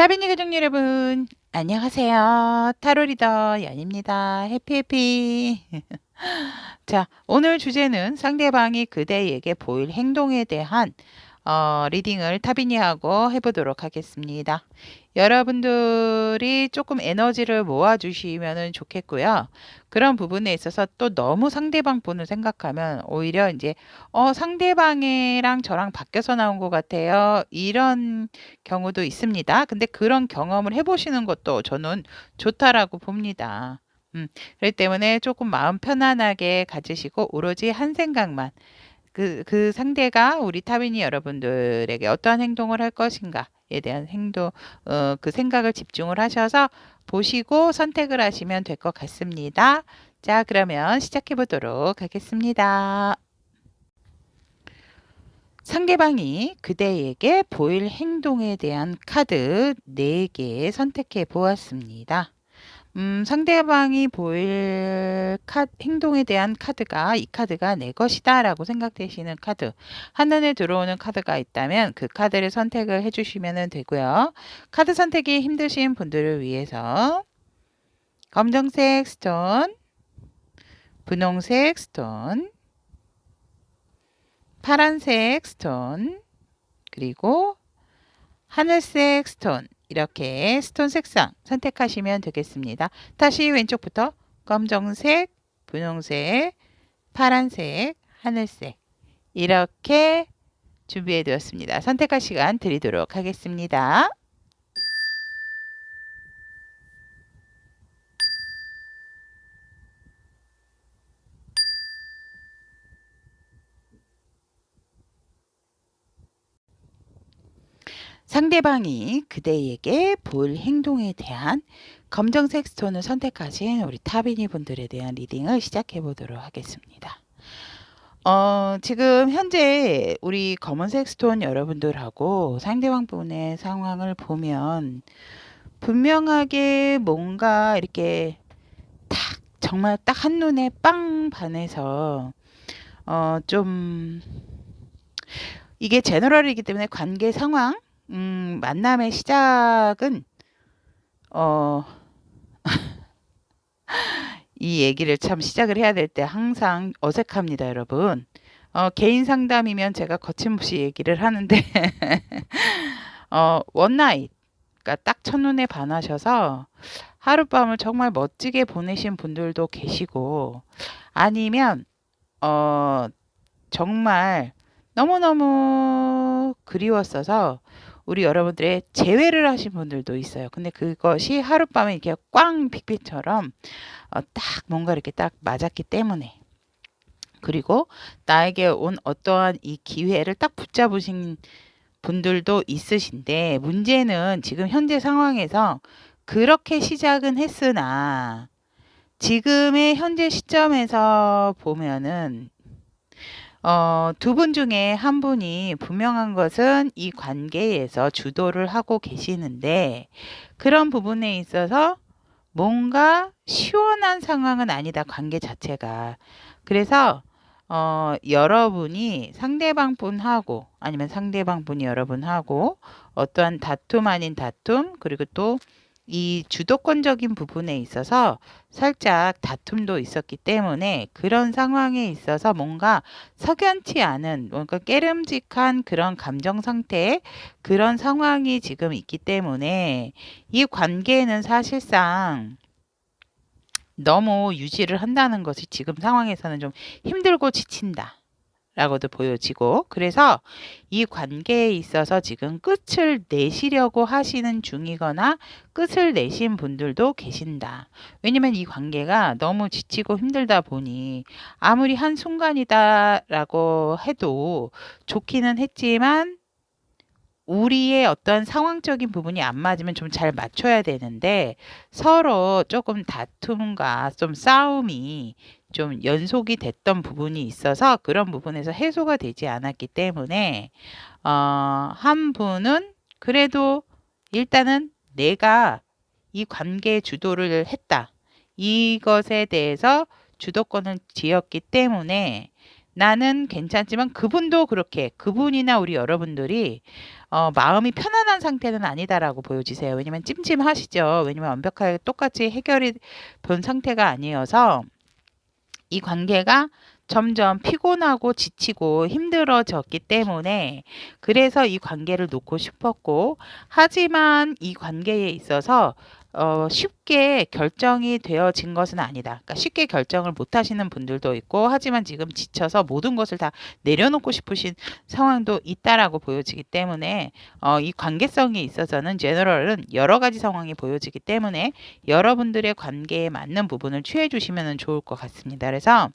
다빈이 가족 여러분, 안녕하세요. 타로 리더 연입니다. 해피해피. 자, 오늘 주제는 상대방이 그대에게 보일 행동에 대한 리딩을 타빈이하고 해보도록 하겠습니다. 여러분들이 조금 에너지를 모아주시면 좋겠고요. 그런 부분에 있어서 또 너무 상대방 분을 생각하면 오히려 이제 상대방이랑 저랑 바뀌어서 나온 것 같아요. 이런 경우도 있습니다. 근데 그런 경험을 해보시는 것도 저는 좋다라고 봅니다. 그렇기 때문에 조금 마음 편안하게 가지시고 오로지 한 생각만 그 상대가 우리 타빈이 여러분들에게 어떠한 행동을 할 것인가에 대한 그 생각을 집중을 하셔서 보시고 선택을 하시면 될 것 같습니다. 자, 그러면 시작해 보도록 하겠습니다. 상대방이 그대에게 보일 행동에 대한 카드 4개 선택해 보았습니다. 상대방이 보일 행동에 대한 카드가 이 카드가 내 것이다 라고 생각되시는 카드, 한눈에 들어오는 카드가 있다면 그 카드를 선택을 해주시면 되고요. 카드 선택이 힘드신 분들을 위해서 검정색 스톤, 분홍색 스톤, 파란색 스톤, 그리고 하늘색 스톤, 이렇게 스톤 색상 선택하시면 되겠습니다. 다시 왼쪽부터 검정색, 분홍색, 파란색, 하늘색 이렇게 준비해 두었습니다. 선택할 시간 드리도록 하겠습니다. 상대방이 그대에게 보일 행동에 대한 검정색 스톤을 선택하신 우리 타비니 분들에 대한 리딩을 시작해 보도록 하겠습니다. 지금 현재 우리 검은색 스톤 여러분들하고 상대방 분의 상황을 보면 분명하게 뭔가 이렇게 정말 딱 한눈에 빵 반해서 좀 이게 제너럴이기 때문에 관계 상황 만남의 시작은 이 얘기를 참 시작을 해야 될 때 항상 어색합니다, 여러분. 개인 상담이면 제가 거침없이 얘기를 하는데 원나잇, 그러니까 딱 첫눈에 반하셔서 하룻밤을 정말 멋지게 보내신 분들도 계시고, 아니면 정말 너무너무 그리웠어서 우리 여러분들의 재회를 하신 분들도 있어요. 근데 그것이 하룻밤에 이렇게 꽝 빅빛처럼 딱 뭔가 이렇게 딱 맞았기 때문에, 그리고 나에게 온 어떠한 이 기회를 딱 붙잡으신 분들도 있으신데, 문제는 지금 현재 상황에서 그렇게 시작은 했으나 지금의 현재 시점에서 보면은 두 분 중에 한 분이 분명한 것은 이 관계에서 주도를 하고 계시는데, 그런 부분에 있어서 뭔가 시원한 상황은 아니다, 관계 자체가. 그래서 여러분이 상대방 분하고 아니면 상대방 분이 여러분하고 어떠한 다툼 아닌 다툼, 그리고 또 이 주도권적인 부분에 있어서 살짝 다툼도 있었기 때문에 그런 상황에 있어서 뭔가 석연치 않은, 뭔가 깨름직한 그런 감정 상태, 그런 상황이 지금 있기 때문에 이 관계는 사실상 너무 유지를 한다는 것이 지금 상황에서는 좀 힘들고 지친다 라고도 보여지고, 그래서 이 관계에 있어서 지금 끝을 내시려고 하시는 중이거나 끝을 내신 분들도 계신다. 왜냐면 이 관계가 너무 지치고 힘들다 보니 아무리 한순간이다 라고 해도 좋기는 했지만 우리의 어떤 상황적인 부분이 안 맞으면 좀 잘 맞춰야 되는데, 서로 조금 다툼과 좀 싸움이 좀 연속이 됐던 부분이 있어서 그런 부분에서 해소가 되지 않았기 때문에 한 분은 그래도 일단은 내가 이 관계 주도를 했다, 이것에 대해서 주도권을 쥐었기 때문에 나는 괜찮지만 그분도 그렇게 그분이나 우리 여러분들이 마음이 편안한 상태는 아니다라고 보여지세요. 왜냐면 찜찜하시죠. 왜냐면 완벽하게 똑같이 해결이 된 상태가 아니어서 이 관계가 점점 피곤하고 지치고 힘들어졌기 때문에 그래서 이 관계를 놓고 싶었고 하지만 이 관계에 있어서 쉽게 결정이 되어진 것은 아니다. 그러니까 쉽게 결정을 못 하시는 분들도 있고 하지만 지금 지쳐서 모든 것을 다 내려놓고 싶으신 상황도 있다라고 보여지기 때문에 이 관계성에 있어서는 제너럴은 여러 가지 상황이 보여지기 때문에 여러분들의 관계에 맞는 부분을 취해 주시면 좋을 것 같습니다. 그래서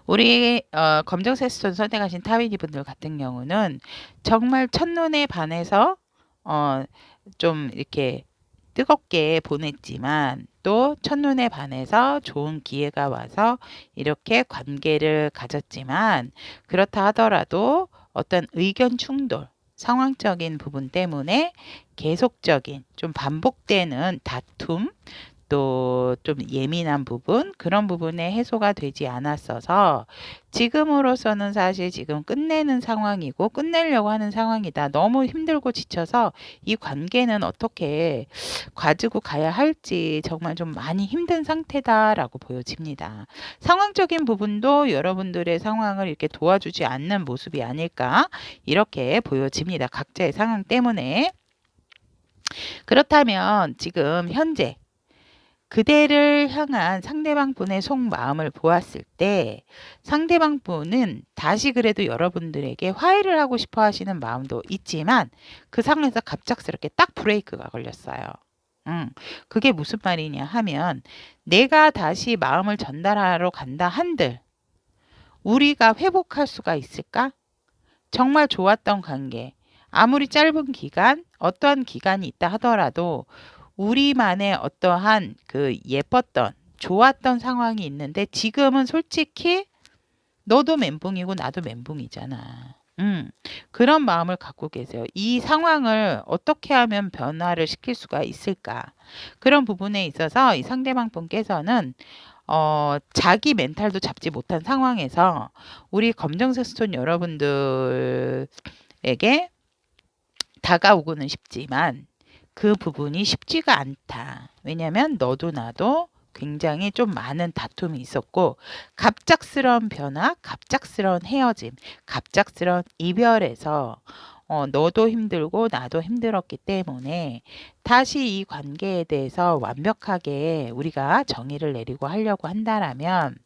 우리 검정색 스톤 선택하신 타위니 분들 같은 경우는 정말 첫눈에 반해서 좀 이렇게 뜨겁게 보냈지만 또 첫눈에 반해서 좋은 기회가 와서 이렇게 관계를 가졌지만 그렇다 하더라도 어떤 의견 충돌, 상황적인 부분 때문에 계속적인 좀 반복되는 다툼 또 좀 예민한 부분 그런 부분에 해소가 되지 않았어서 지금으로서는 사실 지금 끝내는 상황이고 끝내려고 하는 상황이다. 너무 힘들고 지쳐서 이 관계는 어떻게 가지고 가야 할지 정말 좀 많이 힘든 상태다라고 보여집니다. 상황적인 부분도 여러분들의 상황을 이렇게 도와주지 않는 모습이 아닐까 이렇게 보여집니다. 각자의 상황 때문에. 그렇다면 지금 현재 그대를 향한 상대방 분의 속마음을 보았을 때 상대방 분은 다시 그래도 여러분들에게 화해를 하고 싶어 하시는 마음도 있지만 그 상황에서 갑작스럽게 딱 브레이크가 걸렸어요. 그게 무슨 말이냐 하면 내가 다시 마음을 전달하러 간다 한들 우리가 회복할 수가 있을까? 정말 좋았던 관계, 아무리 짧은 기간, 어떠한 기간이 있다 하더라도 우리만의 어떠한 그 예뻤던, 좋았던 상황이 있는데 지금은 솔직히 너도 멘붕이고 나도 멘붕이잖아. 그런 마음을 갖고 계세요. 이 상황을 어떻게 하면 변화를 시킬 수가 있을까? 그런 부분에 있어서 이 상대방 분께서는 자기 멘탈도 잡지 못한 상황에서 우리 검정색 스톤 여러분들에게 다가오고는 싶지만 그 부분이 쉽지가 않다. 왜냐하면 너도 나도 굉장히 좀 많은 다툼이 있었고 갑작스러운 변화, 갑작스러운 헤어짐, 갑작스러운 이별에서 너도 힘들고 나도 힘들었기 때문에 다시 이 관계에 대해서 완벽하게 우리가 정의를 내리고 하려고 한다라면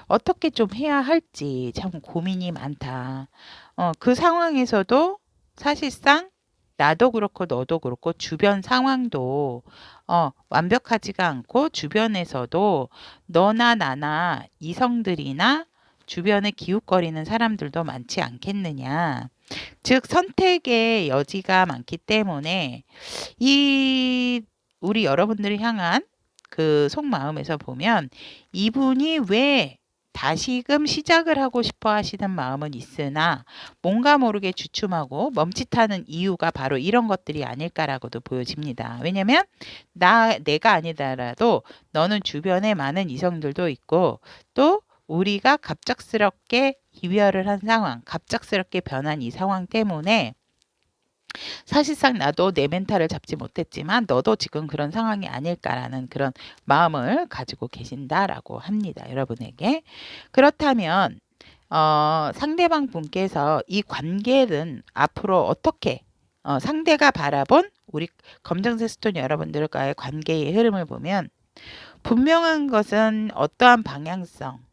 어떻게 좀 해야 할지 참 고민이 많다. 그 상황에서도 사실상 나도 그렇고 너도 그렇고 주변 상황도 완벽하지가 않고 주변에서도 너나 나나 이성들이나 주변에 기웃거리는 사람들도 많지 않겠느냐. 즉 선택의 여지가 많기 때문에 이 우리 여러분들을 향한 그 속마음에서 보면 이분이 왜 다시금 시작을 하고 싶어 하시는 마음은 있으나 뭔가 모르게 주춤하고 멈칫하는 이유가 바로 이런 것들이 아닐까라고도 보여집니다. 왜냐면 내가 아니더라도 너는 주변에 많은 이성들도 있고 또 우리가 갑작스럽게 이별을 한 상황, 갑작스럽게 변한 이 상황 때문에 사실상 나도 내 멘탈을 잡지 못했지만 너도 지금 그런 상황이 아닐까라는 그런 마음을 가지고 계신다라고 합니다. 여러분에게. 그렇다면 상대방 분께서 이 관계는 앞으로 어떻게 상대가 바라본 우리 검정색 스톤 여러분들과의 관계의 흐름을 보면 분명한 것은 어떠한 방향성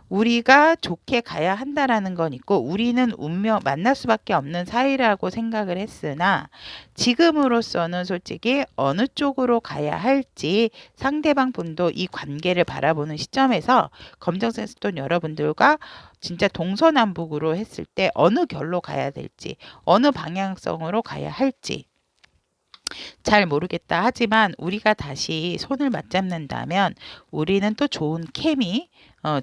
우리가 좋게 가야 한다라는 건 있고 우리는 운명 만날 수밖에 없는 사이라고 생각을 했으나 지금으로서는 솔직히 어느 쪽으로 가야 할지 상대방 분도 이 관계를 바라보는 시점에서 검정색 스톤 여러분들과 진짜 동서남북으로 했을 때 어느 결로 가야 될지 어느 방향성으로 가야 할지 잘 모르겠다 하지만 우리가 다시 손을 맞잡는다면 우리는 또 좋은 케미,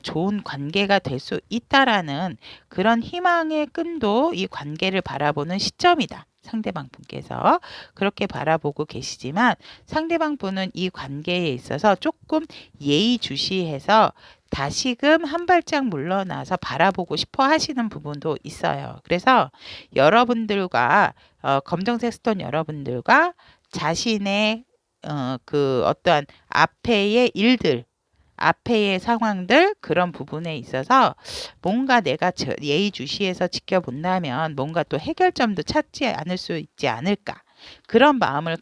좋은 관계가 될 수 있다라는 그런 희망의 끈도 이 관계를 바라보는 시점이다. 상대방 분께서 그렇게 바라보고 계시지만 상대방 분은 이 관계에 있어서 조금 예의주시해서 다시금 한 발짝 물러나서 바라보고 싶어 하시는 부분도 있어요. 그래서 여러분들과 검정색 스톤 여러분들과 자신의 그 어떠한 앞에의 일들, 앞에의 상황들 그런 부분에 있어서 뭔가 내가 예의주시해서 지켜본다면 뭔가 또 해결점도 찾지 않을 수 있지 않을까. 그런 마음을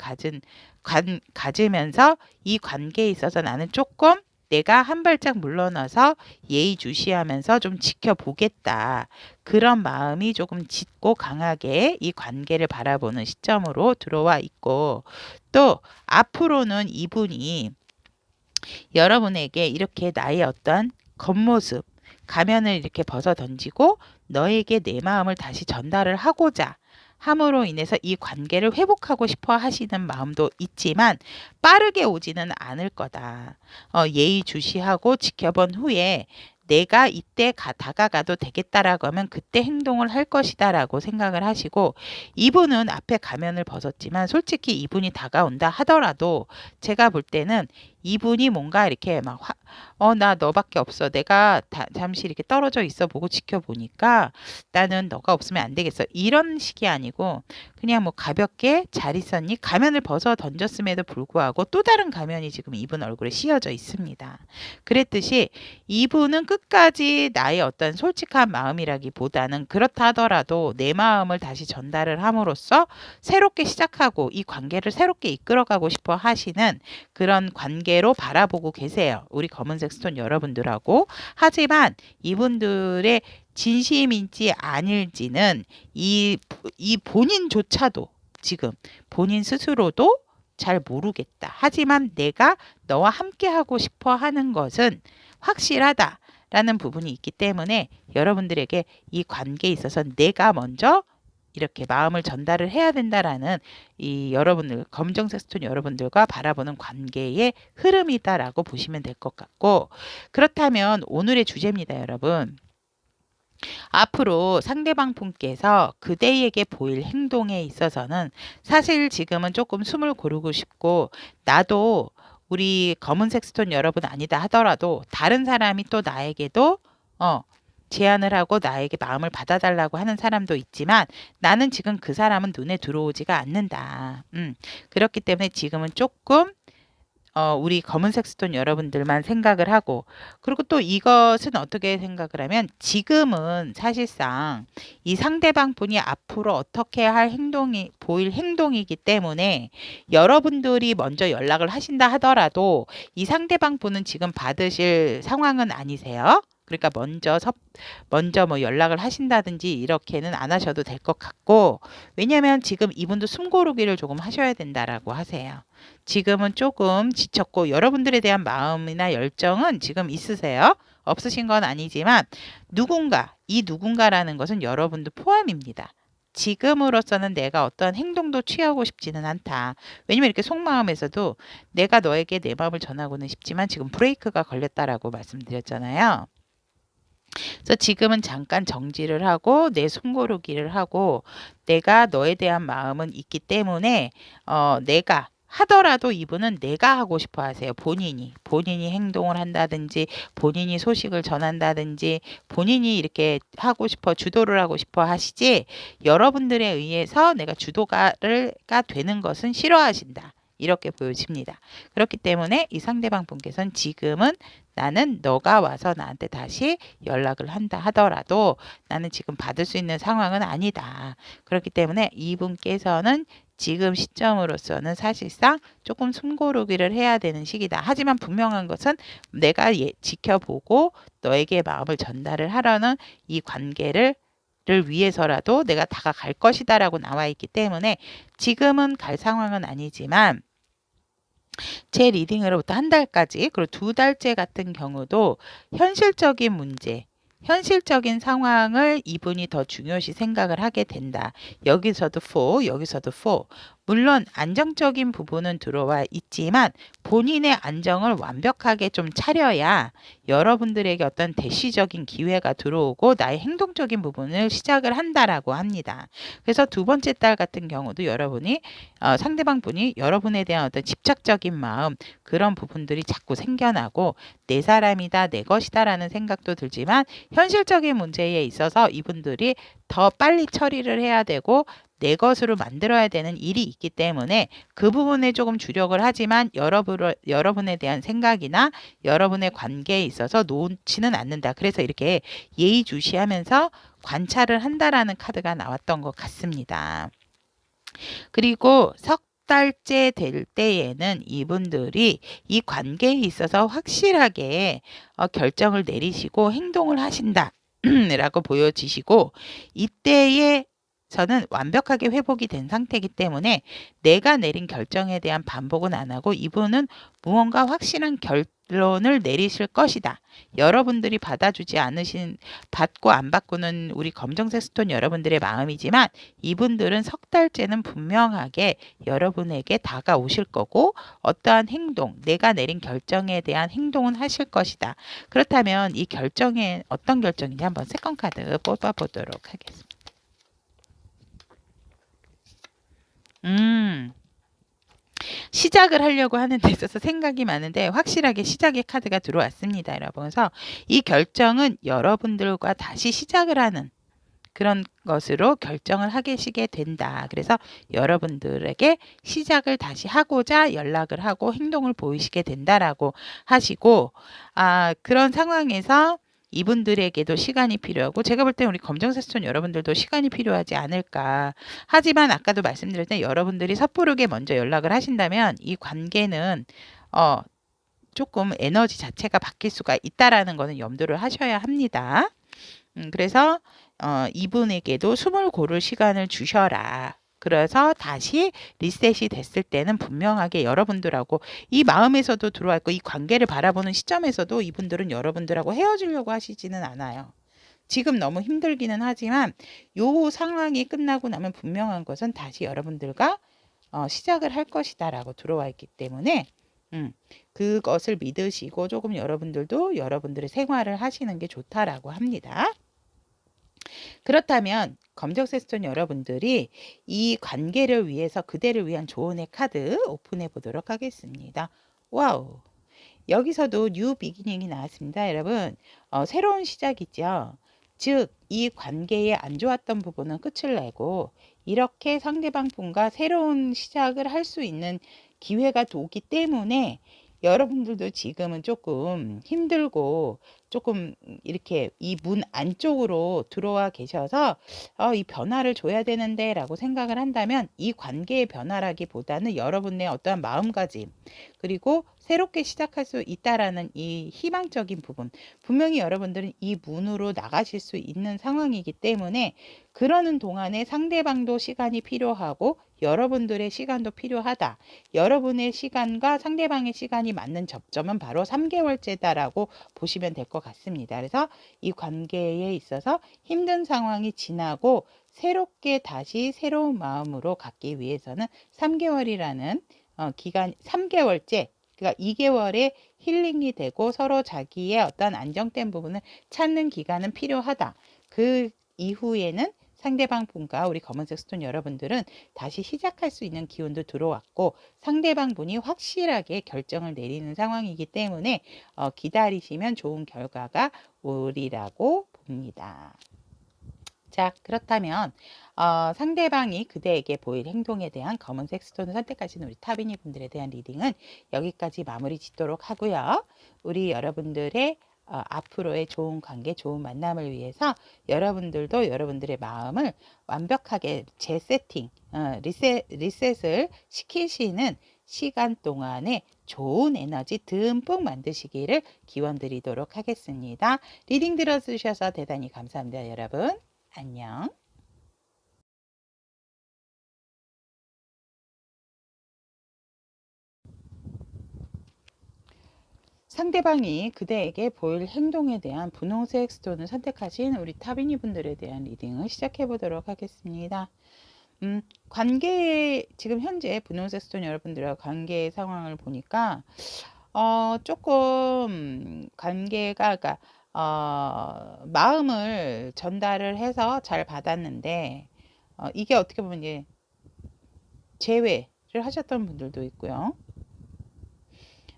가지면서 이 관계에 있어서 나는 조금 내가 한 발짝 물러나서 예의주시하면서 좀 지켜보겠다. 그런 마음이 조금 짙고 강하게 이 관계를 바라보는 시점으로 들어와 있고 또 앞으로는 이분이 여러분에게 이렇게 나의 어떤 겉모습, 가면을 이렇게 벗어 던지고 너에게 내 마음을 다시 전달을 하고자 함으로 인해서 이 관계를 회복하고 싶어 하시는 마음도 있지만 빠르게 오지는 않을 거다. 예의주시하고 지켜본 후에 내가 이때 다가가도 되겠다라고 하면 그때 행동을 할 것이다라고 생각을 하시고 이분은 앞에 가면을 벗었지만 솔직히 이분이 다가온다 하더라도 제가 볼 때는 이분이 뭔가 이렇게 막 나 너밖에 없어. 내가 잠시 이렇게 떨어져 있어 보고 지켜보니까 나는 너가 없으면 안 되겠어. 이런 식이 아니고 그냥 뭐 가볍게 잘 있었니? 가면을 벗어 던졌음에도 불구하고 또 다른 가면이 지금 이분 얼굴에 씌어져 있습니다. 그랬듯이 이분은 끝까지 나의 어떤 솔직한 마음이라기보다는 그렇다 하더라도 내 마음을 다시 전달을 함으로써 새롭게 시작하고 이 관계를 새롭게 이끌어가고 싶어 하시는 그런 관계로 바라보고 계세요. 우리 검은색 스톤 여러분들하고. 하지만 이분들의 진심인지 아닐지는 이 본인조차도 지금 본인 스스로도 잘 모르겠다. 하지만 내가 너와 함께 하고 싶어 하는 것은 확실하다. 라는 부분이 있기 때문에 여러분들에게 이 관계에 있어서 내가 먼저 이렇게 마음을 전달을 해야 된다라는 이 여러분들 검정색 스톤 여러분들과 바라보는 관계의 흐름이다라고 보시면 될 것 같고 그렇다면 오늘의 주제입니다, 여러분. 앞으로 상대방 분께서 그대에게 보일 행동에 있어서는 사실 지금은 조금 숨을 고르고 싶고 나도 우리 검은색 스톤 여러분 아니다 하더라도 다른 사람이 또 나에게도 제안을 하고 나에게 마음을 받아달라고 하는 사람도 있지만 나는 지금 그 사람은 눈에 들어오지가 않는다. 그렇기 때문에 지금은 조금 우리 검은색 스톤 여러분들만 생각을 하고 그리고 또 이것은 어떻게 생각을 하면 지금은 사실상 이 상대방 분이 앞으로 어떻게 할 행동이 보일 행동이기 때문에 여러분들이 먼저 연락을 하신다 하더라도 이 상대방 분은 지금 받으실 상황은 아니세요. 그러니까 먼저 뭐 연락을 하신다든지 이렇게는 안 하셔도 될 것 같고 왜냐하면 지금 이분도 숨 고르기를 조금 하셔야 된다라고 하세요. 지금은 조금 지쳤고 여러분들에 대한 마음이나 열정은 지금 있으세요. 없으신 건 아니지만 이 누군가라는 것은 여러분도 포함입니다. 지금으로서는 내가 어떤 행동도 취하고 싶지는 않다. 왜냐면 이렇게 속마음에서도 내가 너에게 내 마음을 전하고는 싶지만 지금 브레이크가 걸렸다라고 말씀드렸잖아요. 그래서 지금은 잠깐 정지를 하고 내 숨고르기를 하고 내가 너에 대한 마음은 있기 때문에 내가 하더라도 이분은 내가 하고 싶어 하세요. 본인이 행동을 한다든지 본인이 소식을 전한다든지 본인이 이렇게 하고 싶어 주도를 하고 싶어 하시지 여러분들에 의해서 내가 주도가 되는 것은 싫어하신다. 이렇게 보여집니다. 그렇기 때문에 이 상대방 분께서는 지금은 나는 너가 와서 나한테 다시 연락을 한다 하더라도 나는 지금 받을 수 있는 상황은 아니다. 그렇기 때문에 이분께서는 지금 시점으로서는 사실상 조금 숨고르기를 해야 되는 시기다. 하지만 분명한 것은 내가 지켜보고 너에게 마음을 전달을 하려는 이 관계를 위해서라도 내가 다가갈 것이다 라고 나와 있기 때문에 지금은 갈 상황은 아니지만 제 리딩으로부터 한 달까지 그리고 2달째 같은 경우도 현실적인 문제 현실적인 상황을 이분이 더 중요시 생각을 하게 된다. 여기서도 4, 여기서도 4. 물론 안정적인 부분은 들어와 있지만 본인의 안정을 완벽하게 좀 차려야 여러분들에게 어떤 대시적인 기회가 들어오고 나의 행동적인 부분을 시작을 한다라고 합니다. 그래서 두 번째 달 같은 경우도 여러분이 상대방 분이 여러분에 대한 어떤 집착적인 마음 그런 부분들이 자꾸 생겨나고 내 사람이다 내 것이다라는 생각도 들지만 현실적인 문제에 있어서 이분들이 더 빨리 처리를 해야 되고 내 것으로 만들어야 되는 일이 있기 때문에 그 부분에 조금 주력을 하지만 여러분에 대한 생각이나 여러분의 관계에 있어서 놓지는 않는다. 그래서 이렇게 예의주시하면서 관찰을 한다라는 카드가 나왔던 것 같습니다. 그리고 석 달째 될 때에는 이분들이 이 관계에 있어서 확실하게 결정을 내리시고 행동을 하신다. 라고 보여지시고 이때에 저는 완벽하게 회복이 된 상태이기 때문에 내가 내린 결정에 대한 반복은 안 하고 이분은 무언가 확실한 결론을 내리실 것이다. 여러분들이 받고 안 받고는 우리 검정색 스톤 여러분들의 마음이지만 이분들은 석 달째는 분명하게 여러분에게 다가오실 거고 어떠한 행동, 내가 내린 결정에 대한 행동은 하실 것이다. 그렇다면 이 결정에 어떤 결정인지 한번 세컨 카드 뽑아보도록 하겠습니다. 시작을 하려고 하는 데 있어서 생각이 많은데 확실하게 시작의 카드가 들어왔습니다, 여러분. 그래서 이 결정은 여러분들과 다시 시작을 하는 그런 것으로 결정을 하시게 된다. 그래서 여러분들에게 시작을 다시 하고자 연락을 하고 행동을 보이시게 된다라고 하시고 그런 상황에서 이분들에게도 시간이 필요하고 제가 볼 때 우리 검정색 스톤 여러분들도 시간이 필요하지 않을까. 하지만 아까도 말씀드렸던 여러분들이 섣부르게 먼저 연락을 하신다면 이 관계는 조금 에너지 자체가 바뀔 수가 있다라는 것은 염두를 하셔야 합니다. 그래서 이분에게도 숨을 고를 시간을 주셔라. 그래서 다시 리셋이 됐을 때는 분명하게 여러분들하고 이 마음에서도 들어와 있고 이 관계를 바라보는 시점에서도 이분들은 여러분들하고 헤어지려고 하시지는 않아요. 지금 너무 힘들기는 하지만 요 상황이 끝나고 나면 분명한 것은 다시 여러분들과 시작을 할 것이다라고 들어와 있기 때문에 그것을 믿으시고 조금 여러분들도 여러분들의 생활을 하시는 게 좋다라고 합니다. 그렇다면 검정색 스톤 여러분들이 이 관계를 위해서 그대를 위한 조언의 카드 오픈해 보도록 하겠습니다. 와우. 여기서도 뉴 비기닝이 나왔습니다. 여러분 새로운 시작이죠. 즉 이 관계에 안 좋았던 부분은 끝을 내고 이렇게 상대방 분과 새로운 시작을 할 수 있는 기회가 오기 때문에 여러분들도 지금은 조금 힘들고 조금 이렇게 이 문 안쪽으로 들어와 계셔서 이 변화를 줘야 되는데 라고 생각을 한다면 이 관계의 변화라기보다는 여러분의 어떠한 마음가짐 그리고 새롭게 시작할 수 있다라는 이 희망적인 부분 분명히 여러분들은 이 문으로 나가실 수 있는 상황이기 때문에 그러는 동안에 상대방도 시간이 필요하고 여러분들의 시간도 필요하다. 여러분의 시간과 상대방의 시간이 맞는 접점은 바로 3개월째다라고 보시면 될 것 같습니다. 그래서 이 관계에 있어서 힘든 상황이 지나고 새롭게 다시 새로운 마음으로 갖기 위해서는 3개월이라는 기간 3개월째 그러니까 2개월의 힐링이 되고 서로 자기의 어떤 안정된 부분을 찾는 기간은 필요하다. 그 이후에는 상대방 분과 우리 검은색 스톤 여러분들은 다시 시작할 수 있는 기운도 들어왔고 상대방 분이 확실하게 결정을 내리는 상황이기 때문에 기다리시면 좋은 결과가 오리라고 봅니다. 자, 그렇다면 상대방이 그대에게 보일 행동에 대한 검은색 스톤을 선택하신 우리 타비니 분들에 대한 리딩은 여기까지 마무리 짓도록 하고요. 우리 여러분들의 앞으로의 좋은 관계, 좋은 만남을 위해서 여러분들도 여러분들의 마음을 완벽하게 재세팅, 리셋을 시키시는 시간 동안에 좋은 에너지 듬뿍 만드시기를 기원 드리도록 하겠습니다. 리딩 들어주셔서 대단히 감사합니다, 여러분. 안녕. 상대방이 그대에게 보일 행동에 대한 분홍색 스톤을 선택하신 우리 타비니 분들에 대한 리딩을 시작해 보도록 하겠습니다. 관계 지금 현재 분홍색 스톤 여러분들과 관계 상황을 보니까 조금 관계가 그러니까 마음을 전달을 해서 잘 받았는데 이게 어떻게 보면 이제 재회를 하셨던 분들도 있고요.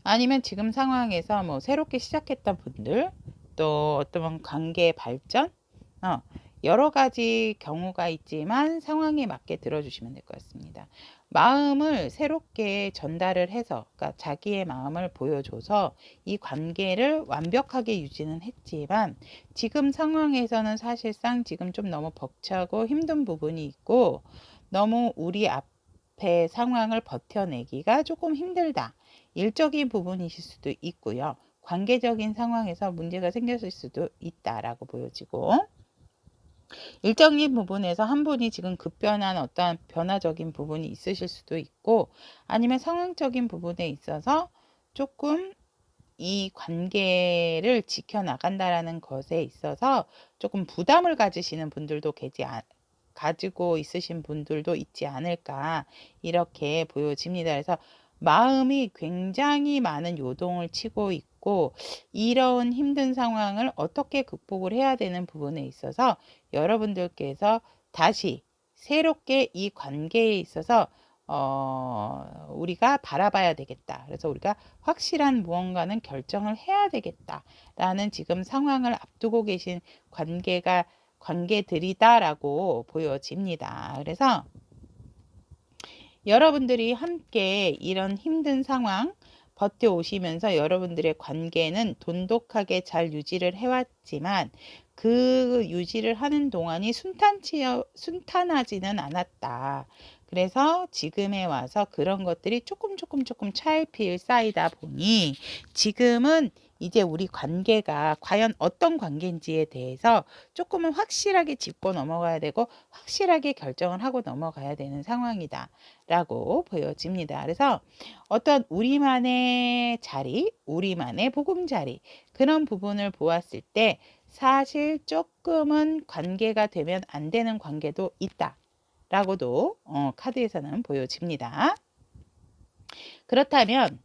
아니면 지금 상황에서 뭐 새롭게 시작했던 분들, 또 어떤 관계 발전, 여러 가지 경우가 있지만 상황에 맞게 들어주시면 될 것 같습니다. 마음을 새롭게 전달을 해서, 그러니까 자기의 마음을 보여줘서 이 관계를 완벽하게 유지는 했지만 지금 상황에서는 사실상 지금 좀 너무 벅차고 힘든 부분이 있고 너무 우리 앞에 상황을 버텨내기가 조금 힘들다. 일적인 부분이실 수도 있고요. 관계적인 상황에서 문제가 생겼을 수도 있다라고 보여지고, 일적인 부분에서 한 분이 지금 급변한 어떤 변화적인 부분이 있으실 수도 있고, 아니면 상황적인 부분에 있어서 조금 이 관계를 지켜나간다라는 것에 있어서 조금 부담을 가지시는 분들도 가지고 있으신 분들도 있지 않을까 이렇게 보여집니다. 그래서 마음이 굉장히 많은 요동을 치고 있고 이런 힘든 상황을 어떻게 극복을 해야 되는 부분에 있어서 여러분들께서 다시 새롭게 이 관계에 있어서 우리가 바라봐야 되겠다. 그래서 우리가 확실한 무언가는 결정을 해야 되겠다라는 지금 상황을 앞두고 계신 관계들이다라고 보여집니다. 그래서 여러분들이 함께 이런 힘든 상황 버텨오시면서 여러분들의 관계는 돈독하게 잘 유지를 해왔지만 그 유지를 하는 동안이 순탄하지는 않았다. 그래서 지금에 와서 그런 것들이 조금 차일피일 쌓이다 보니 지금은 이제 우리 관계가 과연 어떤 관계인지에 대해서 조금은 확실하게 짚고 넘어가야 되고 확실하게 결정을 하고 넘어가야 되는 상황이다 라고 보여집니다. 그래서 어떤 우리만의 자리, 우리만의 보금자리 그런 부분을 보았을 때 사실 조금은 관계가 되면 안 되는 관계도 있다 라고도 카드에서는 보여집니다. 그렇다면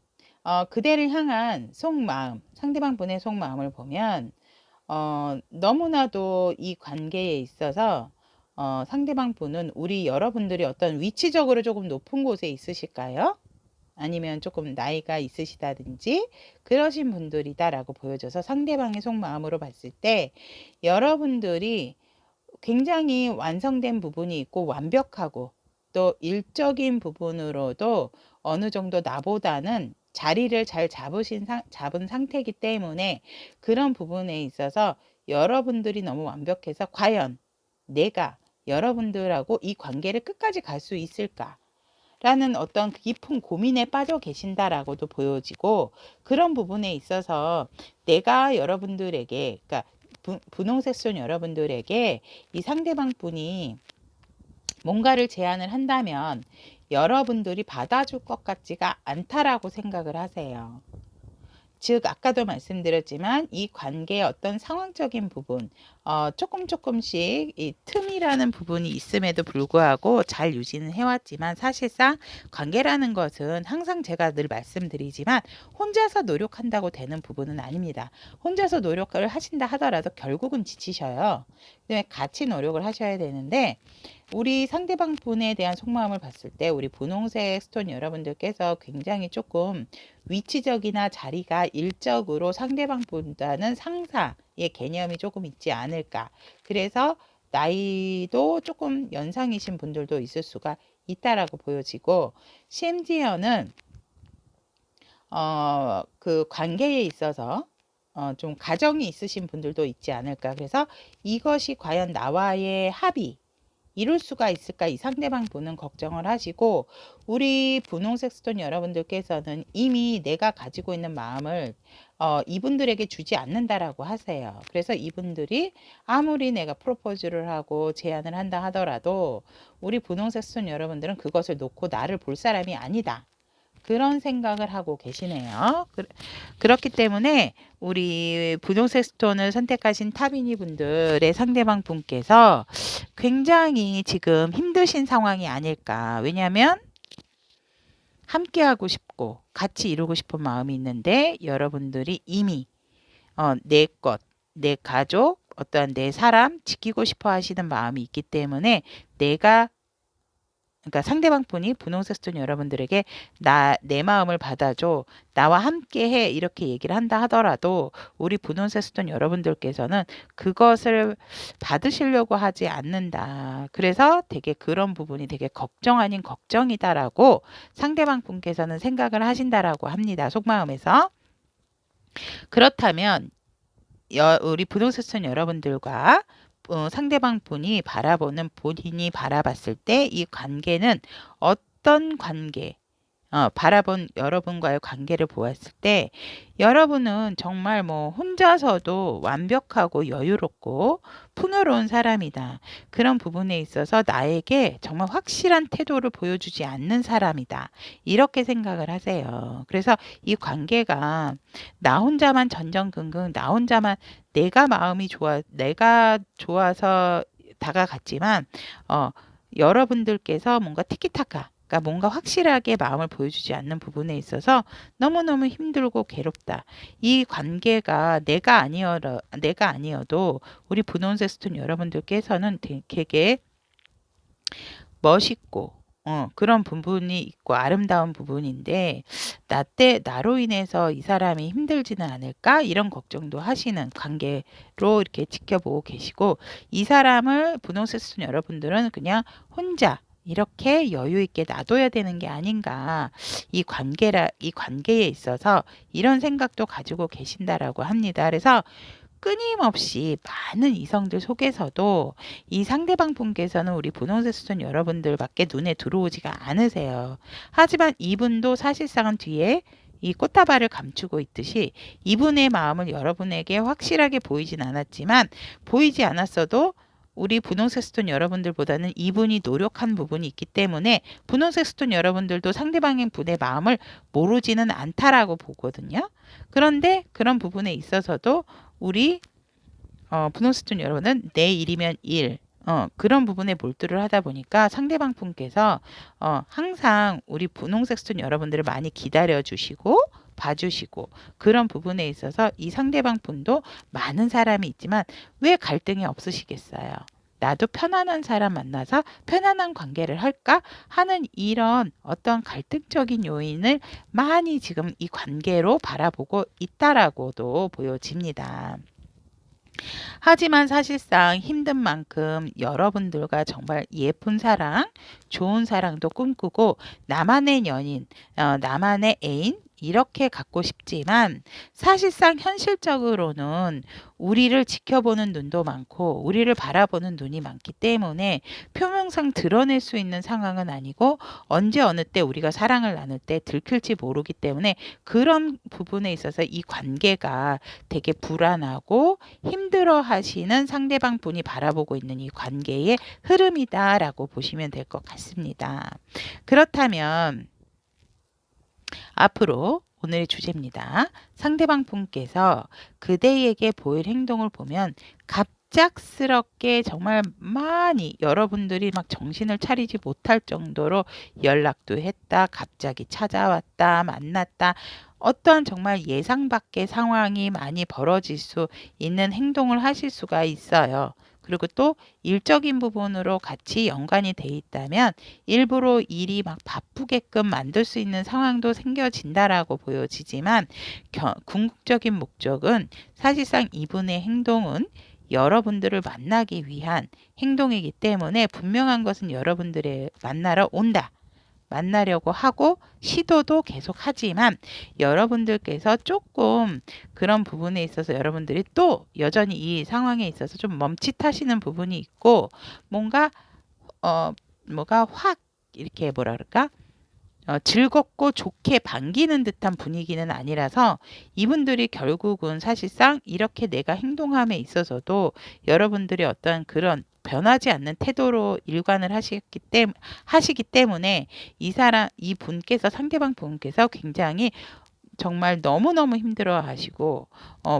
그대를 향한 속마음, 상대방 분의 속마음을 보면 너무나도 이 관계에 있어서 상대방 분은 우리 여러분들이 어떤 위치적으로 조금 높은 곳에 있으실까요? 아니면 조금 나이가 있으시다든지 그러신 분들이다라고 보여져서 상대방의 속마음으로 봤을 때 여러분들이 굉장히 완성된 부분이 있고 완벽하고 또 일적인 부분으로도 어느 정도 나보다는 자리를 잘 잡은 상태이기 때문에 그런 부분에 있어서 여러분들이 너무 완벽해서 과연 내가 여러분들하고 이 관계를 끝까지 갈 수 있을까? 라는 어떤 깊은 고민에 빠져 계신다라고도 보여지고 그런 부분에 있어서 내가 여러분들에게 그러니까 분홍색 손 여러분들에게 이 상대방 분이 뭔가를 제안을 한다면 여러분들이 받아줄 것 같지가 않다라고 생각을 하세요. 즉 아까도 말씀드렸지만 이 관계의 어떤 상황적인 부분 조금씩 이 틈이라는 부분이 있음에도 불구하고 잘 유지는 해왔지만 사실상 관계라는 것은 항상 제가 늘 말씀드리지만 혼자서 노력한다고 되는 부분은 아닙니다. 혼자서 노력을 하신다 하더라도 결국은 지치셔요. 그다음에 같이 노력을 하셔야 되는데 우리 상대방 분에 대한 속마음을 봤을 때 우리 분홍색 스톤 여러분들께서 굉장히 조금 위치적이나 자리가 일적으로 상대방보다는 상사의 개념이 조금 있지 않을까. 그래서 나이도 조금 연상이신 분들도 있을 수가 있다라고 보여지고 심지어는 그 관계에 있어서 좀 가정이 있으신 분들도 있지 않을까. 그래서 이것이 과연 나와의 합의 이룰 수가 있을까 이 상대방 분은 걱정을 하시고 우리 분홍색 스톤 여러분들께서는 이미 내가 가지고 있는 마음을 이분들에게 주지 않는다라고 하세요. 그래서 이분들이 아무리 내가 프로포즈를 하고 제안을 한다 하더라도 우리 분홍색 스톤 여러분들은 그것을 놓고 나를 볼 사람이 아니다 그런 생각을 하고 계시네요. 그렇기 때문에 우리 분홍색 스톤을 선택하신 타비니 분들의 상대방 분께서 굉장히 지금 힘드신 상황이 아닐까. 왜냐하면 함께하고 싶고 같이 이루고 싶은 마음이 있는데 여러분들이 이미 내 것, 내 가족, 어떠한 내 사람 지키고 싶어 하시는 마음이 있기 때문에 그러니까 상대방 분이 분홍색 스톤 여러분들에게 내 마음을 받아줘. 나와 함께 해. 이렇게 얘기를 한다 하더라도 우리 분홍색 스톤 여러분들께서는 그것을 받으시려고 하지 않는다. 그래서 되게 그런 부분이 되게 걱정 아닌 걱정이다라고 상대방 분께서는 생각을 하신다라고 합니다. 속마음에서. 그렇다면 우리 분홍색 스톤 여러분들과 상대방 분이 바라보는 본인이 바라봤을 때 이 관계는 어떤 관계, 바라본 여러분과의 관계를 보았을 때 여러분은 정말 뭐 혼자서도 완벽하고 여유롭고 풍요로운 사람이다. 그런 부분에 있어서 나에게 정말 확실한 태도를 보여주지 않는 사람이다. 이렇게 생각을 하세요. 그래서 이 관계가 나 혼자만 전전긍긍, 나 혼자만 내가 좋아서 다가갔지만, 여러분들께서 뭔가 티키타카, 그러니까 뭔가 확실하게 마음을 보여주지 않는 부분에 있어서 너무너무 힘들고 괴롭다. 이 관계가 내가 아니어도 우리 분홍색 스톤 여러분들께서는 되게 멋있고 그런 부분이 있고 아름다운 부분인데 나로 인해서 이 사람이 힘들지는 않을까 이런 걱정도 하시는 관계로 이렇게 지켜보고 계시고 이 사람을 분홍색 스톤 여러분들은 그냥 혼자 이렇게 여유 있게 놔둬야 되는 게 아닌가 이 관계에 있어서 이런 생각도 가지고 계신다라고 합니다. 그래서 끊임없이 많은 이성들 속에서도 이 상대방 분께서는 우리 분홍색 스톤 여러분들밖에 눈에 들어오지가 않으세요. 하지만 이분도 사실상은 뒤에 이 꽃다발을 감추고 있듯이 이분의 마음을 여러분에게 확실하게 보이진 않았지만 보이지 않았어도 우리 분홍색 스톤 여러분들보다는 이분이 노력한 부분이 있기 때문에 분홍색 스톤 여러분들도 상대방의 분의 마음을 모르지는 않다라고 보거든요. 그런데 그런 부분에 있어서도 우리 분홍색 스톤 여러분은 내 일이면 일 그런 부분에 몰두를 하다 보니까 상대방 분께서 항상 우리 분홍색 스톤 여러분들을 많이 기다려 주시고 봐주시고 그런 부분에 있어서 이 상대방 분도 많은 사람이 있지만 왜 갈등이 없으시겠어요? 나도 편안한 사람 만나서 편안한 관계를 할까 하는 이런 어떤 갈등적인 요인을 많이 지금 이 관계로 바라보고 있다라고도 보여집니다. 하지만 사실상 힘든 만큼 여러분들과 정말 예쁜 사랑, 좋은 사랑도 꿈꾸고 나만의 연인, 나만의 애인 이렇게 갖고 싶지만 사실상 현실적으로는 우리를 지켜보는 눈도 많고 우리를 바라보는 눈이 많기 때문에 표면상 드러낼 수 있는 상황은 아니고 언제 어느 때 우리가 사랑을 나눌 때 들킬지 모르기 때문에 그런 부분에 있어서 이 관계가 되게 불안하고 힘들어 하시는 상대방 분이 바라보고 있는 이 관계의 흐름이다라고 보시면 될 것 같습니다. 그렇다면 앞으로 오늘의 주제입니다. 상대방 분께서 그대에게 보일 행동을 보면 갑작스럽게 정말 많이 여러분들이 막 정신을 차리지 못할 정도로 연락도 했다, 갑자기 찾아왔다, 만났다, 어떠한 정말 예상 밖의 상황이 많이 벌어질 수 있는 행동을 하실 수가 있어요. 그리고 또 일적인 부분으로 같이 연관이 돼 있다면 일부러 일이 막 바쁘게끔 만들 수 있는 상황도 생겨진다라고 보여지지만 궁극적인 목적은 사실상 이분의 행동은 여러분들을 만나기 위한 행동이기 때문에 분명한 것은 여러분들을 만나러 온다. 만나려고 하고 시도도 계속 하지만 여러분들께서 조금 그런 부분에 있어서 여러분들이 또 여전히 이 상황에 있어서 좀 멈칫하시는 부분이 있고 뭔가 뭐가 확 이렇게 뭐라 그럴까? 즐겁고 좋게 반기는 듯한 분위기는 아니라서 이분들이 결국은 사실상 이렇게 내가 행동함에 있어서도 여러분들이 어떤 그런 변하지 않는 태도로 일관을 하시기 때문에 이 분께서 상대방 분께서 굉장히 정말 너무너무 힘들어 하시고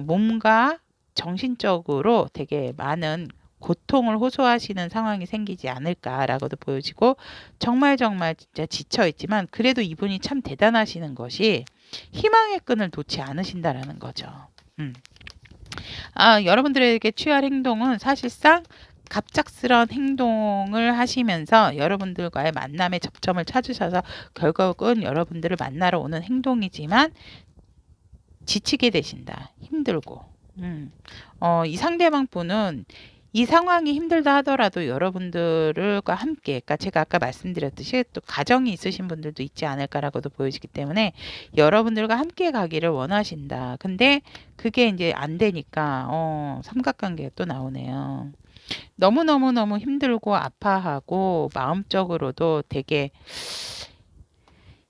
몸과 정신적으로 되게 많은 고통을 호소하시는 상황이 생기지 않을까라고도 보여지고 정말 정말 진짜 지쳐 있지만 그래도 이분이 참 대단하시는 것이 희망의 끈을 놓지 않으신다라는 거죠. 여러분들에게 취할 행동은 사실상 갑작스러운 행동을 하시면서 여러분들과의 만남의 접점을 찾으셔서 결국은 여러분들을 만나러 오는 행동이지만 지치게 되신다. 힘들고. 이 상대방 분은 이 상황이 힘들다 하더라도 여러분들과 함께, 그러니까 제가 아까 말씀드렸듯이 또 가정이 있으신 분들도 있지 않을까라고도 보여지기 때문에 여러분들과 함께 가기를 원하신다. 근데 그게 이제 안 되니까 삼각관계가 또 나오네요. 너무너무너무 힘들고 아파하고 마음적으로도 되게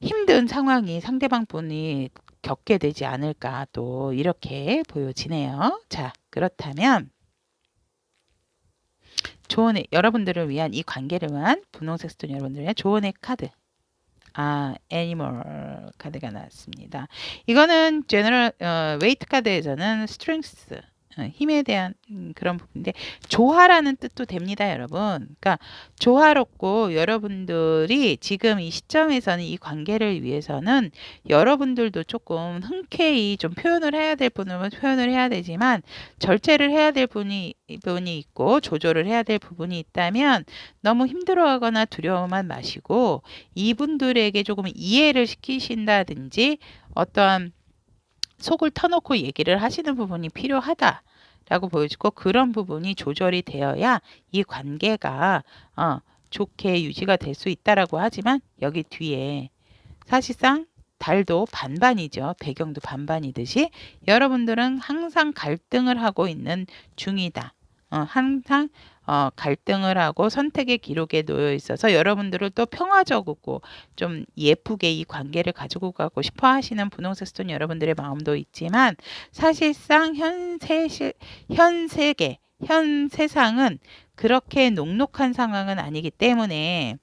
힘든 상황이 상대방 분이 겪게 되지 않을까 또 이렇게 보여지네요. 자, 그렇다면 조언의 여러분들을 위한 이 관계를 위한 분홍색 스톤 여러분들을 위한 조언의 카드. 애니멀 카드가 나왔습니다. 이거는 제너럴 웨이트 카드에서는 스트렝스 힘에 대한 그런 부분인데 조화라는 뜻도 됩니다, 여러분. 그러니까 조화롭고 여러분들이 지금 이 시점에서는 이 관계를 위해서는 여러분들도 조금 흔쾌히 좀 표현을 해야 될 부분은 표현을 해야 되지만 절제를 해야 될 부분이 있고 조절을 해야 될 부분이 있다면 너무 힘들어하거나 두려워만 마시고 이분들에게 조금 이해를 시키신다든지 어떠한 속을 터놓고 얘기를 하시는 부분이 필요하다라고 보여지고 그런 부분이 조절이 되어야 이 관계가 좋게 유지가 될 수 있다라고 하지만 여기 뒤에 사실상 달도 반반이죠. 배경도 반반이듯이 여러분들은 항상 갈등을 하고 있는 중이다. 항상 갈등을 하고 선택의 기록에 놓여 있어서 여러분들을 또 평화적이고 좀 예쁘게 이 관계를 가지고 가고 싶어 하시는 분홍색 스톤 여러분들의 마음도 있지만 사실상 현 세상은 그렇게 녹록한 상황은 아니기 때문에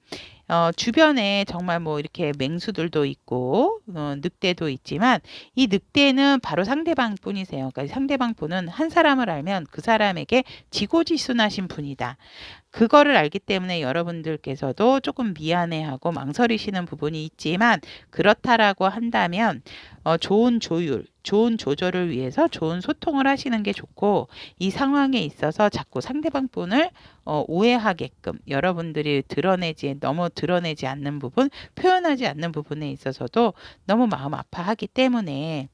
주변에 정말 뭐 이렇게 맹수들도 있고 늑대도 있지만 이 늑대는 바로 상대방 분이세요. 그러니까 상대방 분은 한 사람을 알면 그 사람에게 지고지순하신 분이다. 그거를 알기 때문에 여러분들께서도 조금 미안해하고 망설이시는 부분이 있지만 그렇다라고 한다면 좋은 조율, 좋은 조절을 위해서 좋은 소통을 하시는 게 좋고 이 상황에 있어서 자꾸 상대방 분을 오해하게끔 여러분들이 너무 드러내지 않는 부분, 표현하지 않는 부분에 있어서도 너무 마음 아파하기 때문에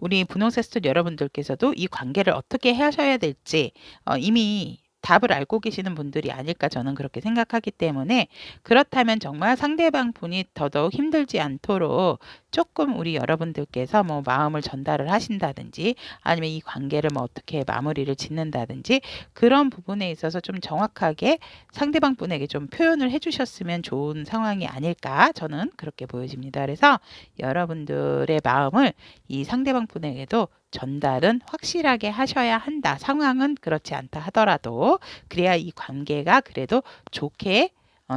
우리 분홍색 스톤 여러분들께서도 이 관계를 어떻게 하셔야 될지 이미 답을 알고 계시는 분들이 아닐까 저는 그렇게 생각하기 때문에 그렇다면 정말 상대방 분이 더더욱 힘들지 않도록 조금 우리 여러분들께서 뭐 마음을 전달을 하신다든지 아니면 이 관계를 뭐 어떻게 마무리를 짓는다든지 그런 부분에 있어서 좀 정확하게 상대방 분에게 좀 표현을 해주셨으면 좋은 상황이 아닐까 저는 그렇게 보여집니다. 그래서 여러분들의 마음을 이 상대방 분에게도 전달은 확실하게 하셔야 한다. 상황은 그렇지 않다 하더라도 그래야 이 관계가 그래도 좋게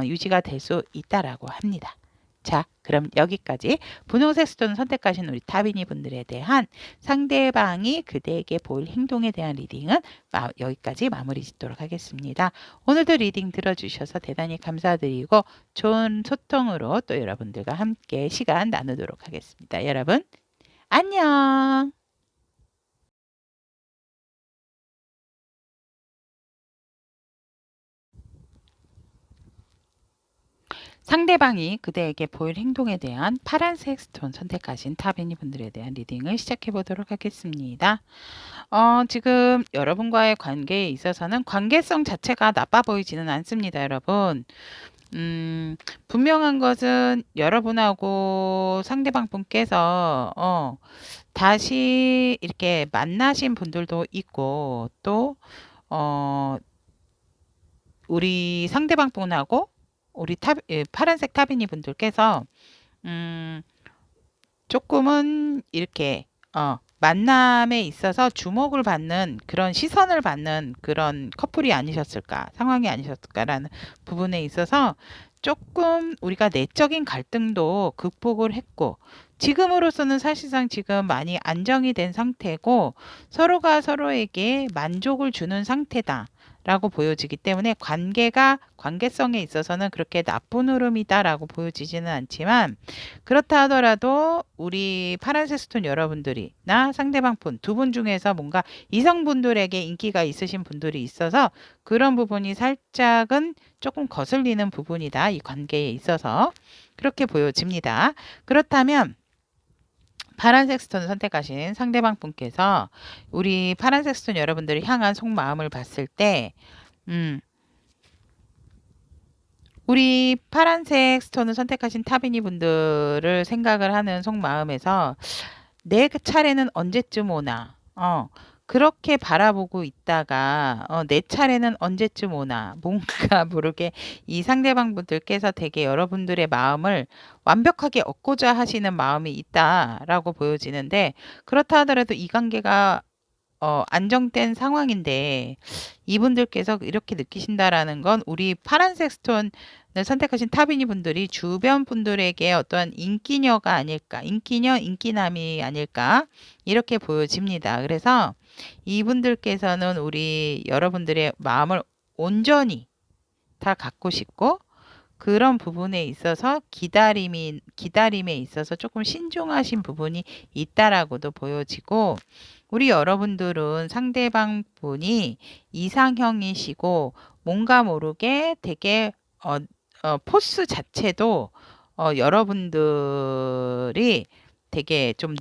유지가 될 수 있다라고 합니다. 자, 그럼 여기까지 분홍색 스톤 선택하신 우리 타비니 분들에 대한 상대방이 그대에게 보일 행동에 대한 리딩은 여기까지 마무리 짓도록 하겠습니다. 오늘도 리딩 들어주셔서 대단히 감사드리고 좋은 소통으로 또 여러분들과 함께 시간 나누도록 하겠습니다. 여러분 안녕. 상대방이 그대에게 보일 행동에 대한 파란색 스톤 선택하신 타비니 분들에 대한 리딩을 시작해 보도록 하겠습니다. 지금 여러분과의 관계에 있어서는 관계성 자체가 나빠 보이지는 않습니다, 여러분. 분명한 것은 여러분하고 상대방 분께서 다시 이렇게 만나신 분들도 있고 또 우리 상대방 분하고 우리 파란색 타비니 분들께서 조금은 이렇게 만남에 있어서 주목을 받는 그런 시선을 받는 그런 커플이 아니셨을까, 상황이 아니셨을까라는 부분에 있어서 조금 우리가 내적인 갈등도 극복을 했고, 지금으로서는 사실상 지금 많이 안정이 된 상태고 서로가 서로에게 만족을 주는 상태다 라고 보여지기 때문에 관계성에 있어서는 그렇게 나쁜 흐름이다라고 보여지지는 않지만, 그렇다 하더라도 우리 파란색 스톤 여러분들이나 상대방 두 분 중에서 뭔가 이성분들에게 인기가 있으신 분들이 있어서 그런 부분이 살짝은 조금 거슬리는 부분이다. 이 관계에 있어서 그렇게 보여집니다. 그렇다면 파란색 스톤을 선택하신 상대방 분께서 우리 파란색 스톤 여러분들이 향한 속마음을 봤을 때, 우리 파란색 스톤을 선택하신 타비니 분들을 생각을 하는 속마음에서 내 차례는 언제쯤 오나, 그렇게 바라보고 있다가 내 차례는 언제쯤 오나, 뭔가 모르게 이 상대방 분들께서 되게 여러분들의 마음을 완벽하게 얻고자 하시는 마음이 있다라고 보여지는데, 그렇다 하더라도 이 관계가 안정된 상황인데 이분들께서 이렇게 느끼신다라는 건 우리 파란색 스톤을 선택하신 타비니 분들이 주변 분들에게 어떠한 인기녀가 아닐까, 인기녀, 인기남이 아닐까 이렇게 보여집니다. 그래서 이분들께서는 우리 여러분들의 마음을 온전히 다 갖고 싶고, 그런 부분에 있어서 기다림에 있어서 조금 신중하신 부분이 있다라고도 보여지고, 우리 여러분들은 상대방 분이 이상형이시고 뭔가 모르게 되게 포스 자체도 여러분들이 되게 좀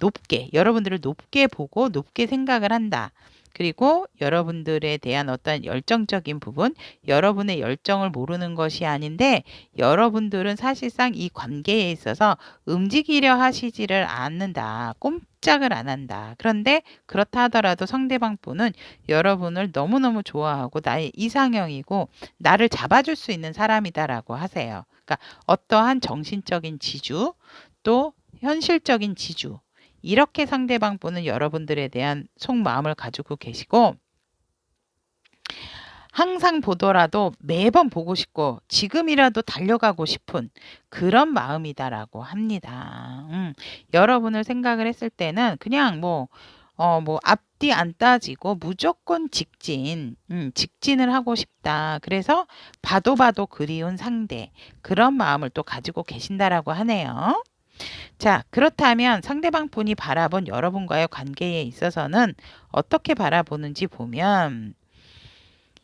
여러분들을 높게 보고 높게 생각을 한다. 그리고 여러분들에 대한 어떤 열정적인 부분, 여러분의 열정을 모르는 것이 아닌데 여러분들은 사실상 이 관계에 있어서 움직이려 하시지를 않는다. 꼼짝을 안 한다. 그런데 그렇다 하더라도 상대방 분은 여러분을 너무너무 좋아하고 나의 이상형이고 나를 잡아줄 수 있는 사람이다라고 하세요. 그러니까 어떠한 정신적인 지주, 또 현실적인 지주, 이렇게 상대방 분은 여러분들에 대한 속마음을 가지고 계시고, 항상 보더라도 매번 보고 싶고 지금이라도 달려가고 싶은 그런 마음이다라고 합니다. 여러분을 생각을 했을 때는 그냥 뭐 앞뒤 안 따지고 무조건 직진을 하고 싶다. 그래서 봐도 그리운 상대, 그런 마음을 또 가지고 계신다라고 하네요. 자, 그렇다면 상대방 분이 바라본 여러분과의 관계에 있어서는 어떻게 바라보는지 보면,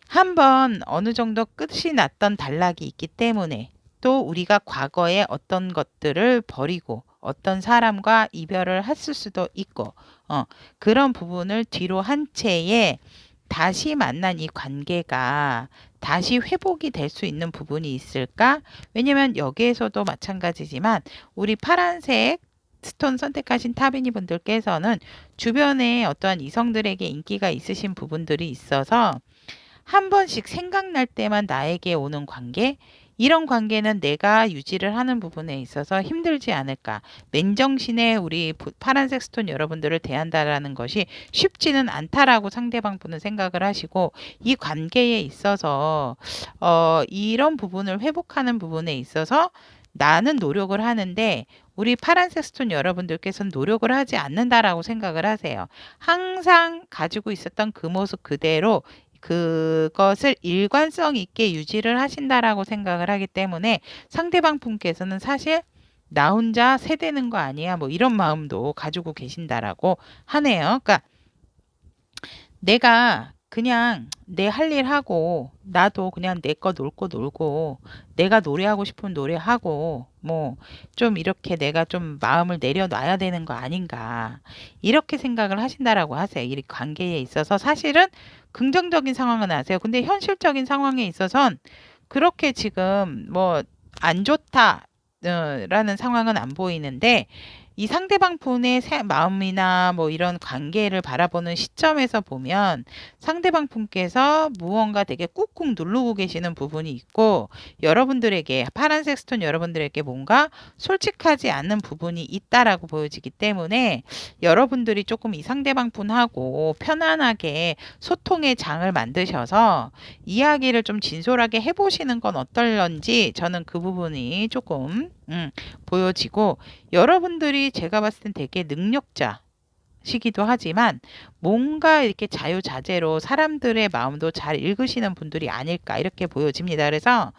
한번 어느 정도 끝이 났던 단락이 있기 때문에, 또 우리가 과거에 어떤 것들을 버리고 어떤 사람과 이별을 했을 수도 있고, 그런 부분을 뒤로 한 채에 다시 만난 이 관계가 다시 회복이 될 수 있는 부분이 있을까? 왜냐면 여기에서도 마찬가지지만 우리 파란색 스톤 선택하신 타비니 분들께서는 주변에 어떠한 이성들에게 인기가 있으신 부분들이 있어서 한 번씩 생각날 때만 나에게 오는 관계, 이런 관계는 내가 유지를 하는 부분에 있어서 힘들지 않을까. 맨정신에 우리 파란색 스톤 여러분들을 대한다라는 것이 쉽지는 않다라고 상대방 분은 생각을 하시고, 이 관계에 있어서 이런 부분을 회복하는 부분에 있어서 나는 노력을 하는데 우리 파란색 스톤 여러분들께서는 노력을 하지 않는다라고 생각을 하세요. 항상 가지고 있었던 그 모습 그대로 그것을 일관성 있게 유지를 하신다라고 생각을 하기 때문에 상대방 분께서는 사실 나 혼자 세대는 거 아니야, 뭐 이런 마음도 가지고 계신다라고 하네요. 그러니까 내가 그냥 내 할 일 하고 나도 그냥 내 거 놀 거 놀고 내가 노래하고 싶으면 노래하고 뭐 좀 이렇게 내가 좀 마음을 내려놔야 되는 거 아닌가, 이렇게 생각을 하신다라고 하세요. 이 관계에 있어서 사실은 긍정적인 상황은 아세요. 근데 현실적인 상황에 있어선 그렇게 지금 뭐 안 좋다 라는 상황은 안 보이는데, 이 상대방 분의 마음이나 뭐 이런 관계를 바라보는 시점에서 보면 상대방 분께서 무언가 되게 꾹꾹 누르고 계시는 부분이 있고 여러분들에게 파란색 스톤 여러분들에게 뭔가 솔직하지 않은 부분이 있다라고 보여지기 때문에 여러분들이 조금 이 상대방 분하고 편안하게 소통의 장을 만드셔서 이야기를 좀 진솔하게 해보시는 건 어떨런지 저는 그 부분이 조금 보여지고 여러분들이 제가 봤을 땐 되게 능력자시기도 하지만 뭔가 이렇게 자유자재로 사람들의 마음도 잘 읽으시는 분들이 아닐까 이렇게 보여집니다. 그래서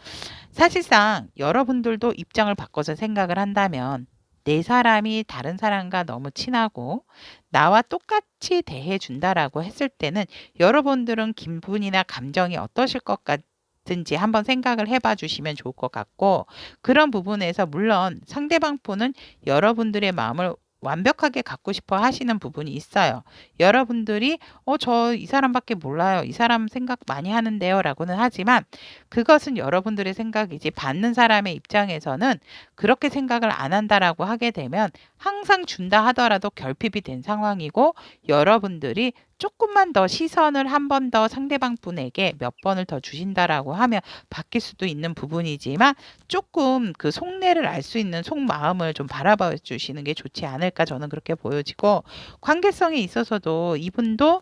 사실상 여러분들도 입장을 바꿔서 생각을 한다면 내 사람이 다른 사람과 너무 친하고 나와 똑같이 대해준다라고 했을 때는 여러분들은 기분이나 감정이 어떠실 것 같은지 한번 생각을 해봐 주시면 좋을 것 같고 그런 부분에서 물론 상대방 분은 여러분들의 마음을 완벽하게 갖고 싶어 하시는 부분이 있어요. 여러분들이 저 이 사람밖에 몰라요. 이 사람 생각 많이 하는데요. 라고는 하지만 그것은 여러분들의 생각이지 받는 사람의 입장에서는 그렇게 생각을 안 한다라고 하게 되면 항상 준다 하더라도 결핍이 된 상황이고 여러분들이 조금만 더 시선을 한 번 더 상대방 분에게 몇 번을 더 주신다라고 하면 바뀔 수도 있는 부분이지만 조금 그 속내를 알 수 있는 속마음을 좀 바라봐 주시는 게 좋지 않을까 저는 그렇게 보여지고 관계성에 있어서도 이분도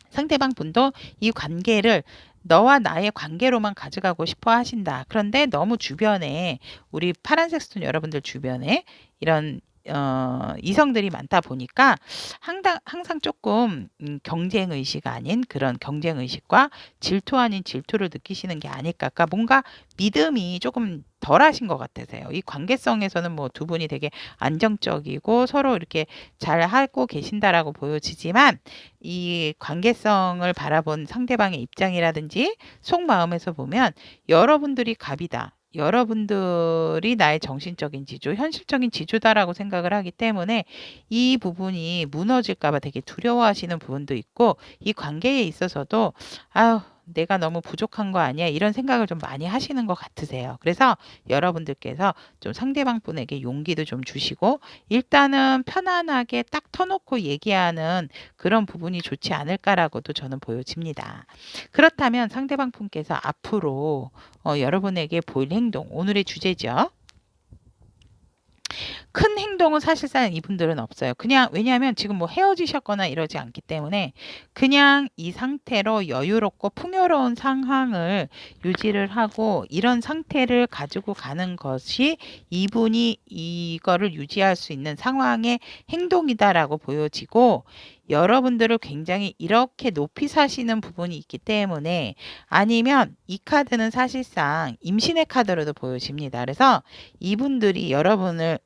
상대방 분도 이 관계를 너와 나의 관계로만 가져가고 싶어 하신다. 그런데 너무 주변에 우리 파란색 스톤 여러분들 주변에 이런 이성들이 많다 보니까 항상 조금 경쟁 의식 아닌 그런 경쟁 의식과 질투 아닌 질투를 느끼시는 게 아닐까. 그러니까 뭔가 믿음이 조금 덜하신 것 같으세요. 이 관계성에서는 뭐 두 분이 되게 안정적이고 서로 이렇게 잘 하고 계신다라고 보여지지만 이 관계성을 바라본 상대방의 입장이라든지 속마음에서 보면 여러분들이 갑이다. 여러분들이 나의 정신적인 지주, 현실적인 지주다라고 생각을 하기 때문에 이 부분이 무너질까 봐 되게 두려워하시는 부분도 있고 이 관계에 있어서도 아유 내가 너무 부족한 거 아니야? 이런 생각을 좀 많이 하시는 것 같으세요. 그래서 여러분들께서 좀 상대방 분에게 용기도 좀 주시고 일단은 편안하게 딱 터놓고 얘기하는 그런 부분이 좋지 않을까라고도 저는 보여집니다. 그렇다면 상대방 분께서 앞으로 여러분에게 보일 행동, 오늘의 주제죠. 큰 행동은 사실상 이분들은 없어요. 그냥 왜냐하면 지금 뭐 헤어지셨거나 이러지 않기 때문에 그냥 이 상태로 여유롭고 풍요로운 상황을 유지를 하고 이런 상태를 가지고 가는 것이 이분이 이거를 유지할 수 있는 상황의 행동이다라고 보여지고 여러분들을 굉장히 이렇게 높이 사시는 부분이 있기 때문에 아니면 이 카드는 사실상 임신의 카드로도 보여집니다. 그래서 이분들이 여러분을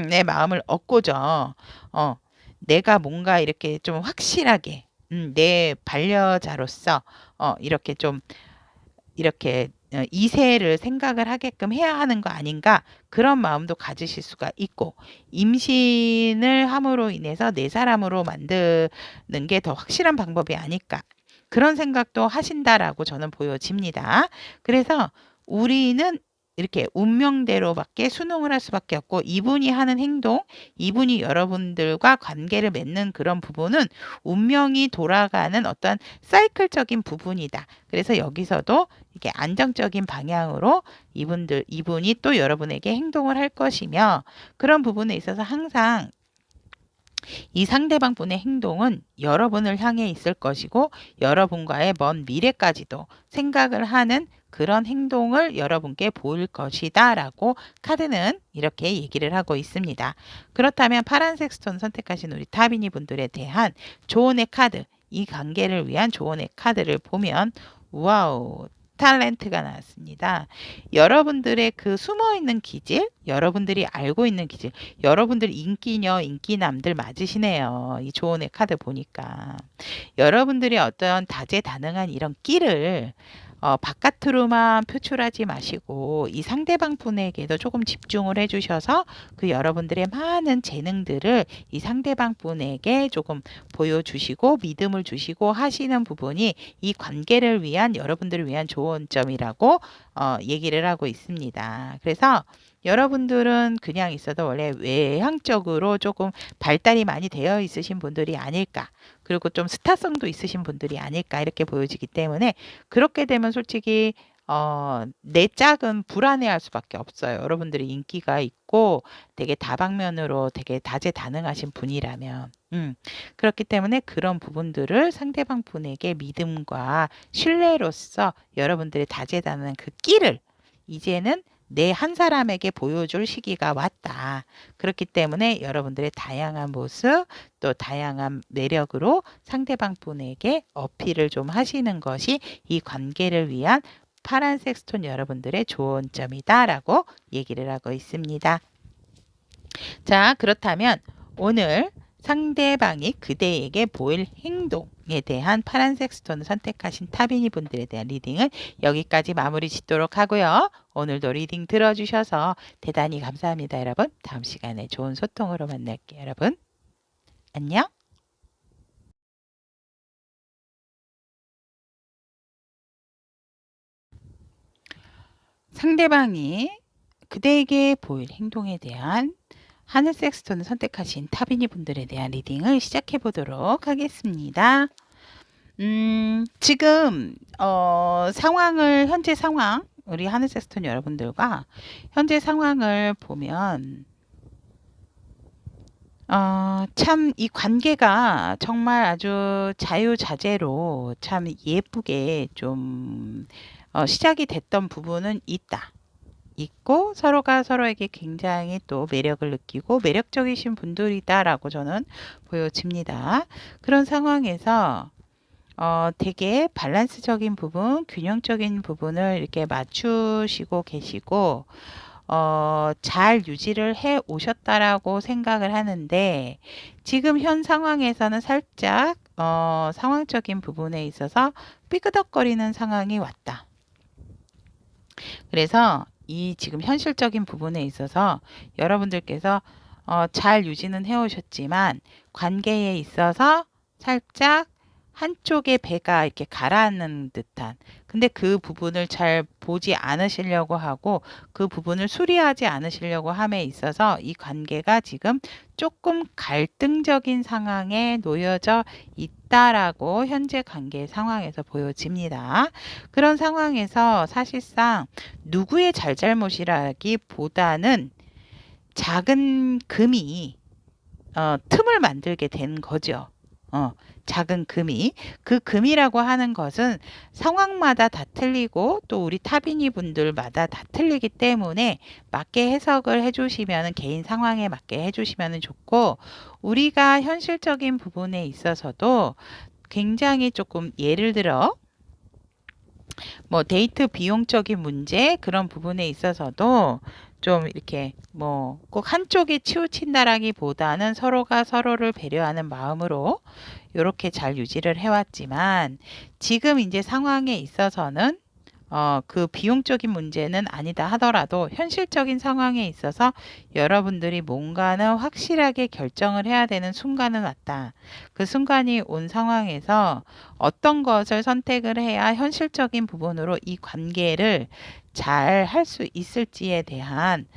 내 마음을 얻고자 내가 뭔가 이렇게 좀 확실하게 내 반려자로서 이렇게 좀 이렇게 이세를 생각을 하게끔 해야 하는 거 아닌가 그런 마음도 가지실 수가 있고 임신을 함으로 인해서 내 사람으로 만드는 게 더 확실한 방법이 아닐까 그런 생각도 하신다라고 저는 보여집니다. 그래서 우리는 이렇게 운명대로밖에 순응을 할 수밖에 없고 이분이 하는 행동, 이분이 여러분들과 관계를 맺는 그런 부분은 운명이 돌아가는 어떤 사이클적인 부분이다. 그래서 여기서도 이렇게 안정적인 방향으로 이분이 또 여러분에게 행동을 할 것이며 그런 부분에 있어서 항상 이 상대방 분의 행동은 여러분을 향해 있을 것이고 여러분과의 먼 미래까지도 생각을 하는 그런 행동을 여러분께 보일 것이다 라고 카드는 이렇게 얘기를 하고 있습니다. 그렇다면 파란색 스톤 선택하신 우리 타비니 분들에 대한 조언의 카드, 이 관계를 위한 조언의 카드를 보면 와우 탤런트가 나왔습니다. 여러분들의 그 숨어있는 기질, 여러분들이 알고 있는 기질, 여러분들 인기녀, 인기남들 맞으시네요. 이 조언의 카드 보니까. 여러분들이 어떤 다재다능한 이런 끼를 바깥으로만 표출하지 마시고 이 상대방 분에게도 조금 집중을 해주셔서 그 여러분들의 많은 재능들을 이 상대방 분에게 조금 보여주시고 믿음을 주시고 하시는 부분이 이 관계를 위한 여러분들을 위한 좋은 점이라고 얘기를 하고 있습니다. 그래서 여러분들은 그냥 있어도 원래 외향적으로 조금 발달이 많이 되어 있으신 분들이 아닐까. 그리고 좀 스타성도 있으신 분들이 아닐까 이렇게 보여지기 때문에 그렇게 되면 솔직히 내 짝은 불안해할 수밖에 없어요. 여러분들이 인기가 있고 되게 다방면으로 되게 다재다능하신 분이라면. 그렇기 때문에 그런 부분들을 상대방 분에게 믿음과 신뢰로서 여러분들의 다재다능한 그 끼를 이제는 내 한 사람에게 보여줄 시기가 왔다. 그렇기 때문에 여러분들의 다양한 모습 또 다양한 매력으로 상대방 분에게 어필을 좀 하시는 것이 이 관계를 위한 파란색 스톤 여러분들의 좋은 점이다라고 얘기를 하고 있습니다. 자, 그렇다면 오늘 상대방이 그대에게 보일 행동에 대한 파란색 스톤을 선택하신 타비니 분들에 대한 리딩은 여기까지 마무리 짓도록 하고요. 오늘도 리딩 들어주셔서 대단히 감사합니다, 여러분. 다음 시간에 좋은 소통으로 만날게요, 여러분. 안녕. 상대방이 그대에게 보일 행동에 대한 하늘색 스톤을 선택하신 타비니 분들에 대한 리딩을 시작해 보도록 하겠습니다. 지금 현재 상황 우리 하늘색 스톤 여러분들과 현재 상황을 보면 참 이 관계가 정말 아주 자유자재로 참 예쁘게 좀 시작이 됐던 부분은 있고 서로가 서로에게 굉장히 또 매력을 느끼고 매력적이신 분들이다라고 저는 보여집니다. 그런 상황에서 되게 밸런스적인 부분, 균형적인 부분을 이렇게 맞추시고 계시고 잘 유지를 해 오셨다라고 생각을 하는데 지금 현 상황에서는 살짝 상황적인 부분에 있어서 삐그덕거리는 상황이 왔다. 그래서 이 지금 현실적인 부분에 있어서 여러분들께서 잘 유지는 해오셨지만 관계에 있어서 살짝 한쪽의 배가 이렇게 가라앉는 듯한 근데 그 부분을 잘 보지 않으시려고 하고 그 부분을 수리하지 않으시려고 함에 있어서 이 관계가 지금 조금 갈등적인 상황에 놓여져 있다라고 현재 관계 상황에서 보여집니다. 그런 상황에서 사실상 누구의 잘잘못이라기보다는 작은 금이 틈을 만들게 된 거죠. 작은 금이 그 금이라고 하는 것은 상황마다 다 틀리고 또 우리 타비니 분들마다 다 틀리기 때문에 맞게 해석을 해주시면 개인 상황에 맞게 해주시면 좋고 우리가 현실적인 부분에 있어서도 굉장히 조금 예를 들어 뭐 데이트 비용적인 문제 그런 부분에 있어서도 좀 이렇게 뭐 꼭 한쪽에 치우친다라기보다는 서로가 서로를 배려하는 마음으로 이렇게 잘 유지를 해왔지만 지금 이제 상황에 있어서는 그 비용적인 문제는 아니다 하더라도 현실적인 상황에 있어서 여러분들이 뭔가는 확실하게 결정을 해야 되는 순간은 왔다. 그 순간이 온 상황에서 어떤 것을 선택을 해야 현실적인 부분으로 이 관계를 잘 할 수 있을지에 대한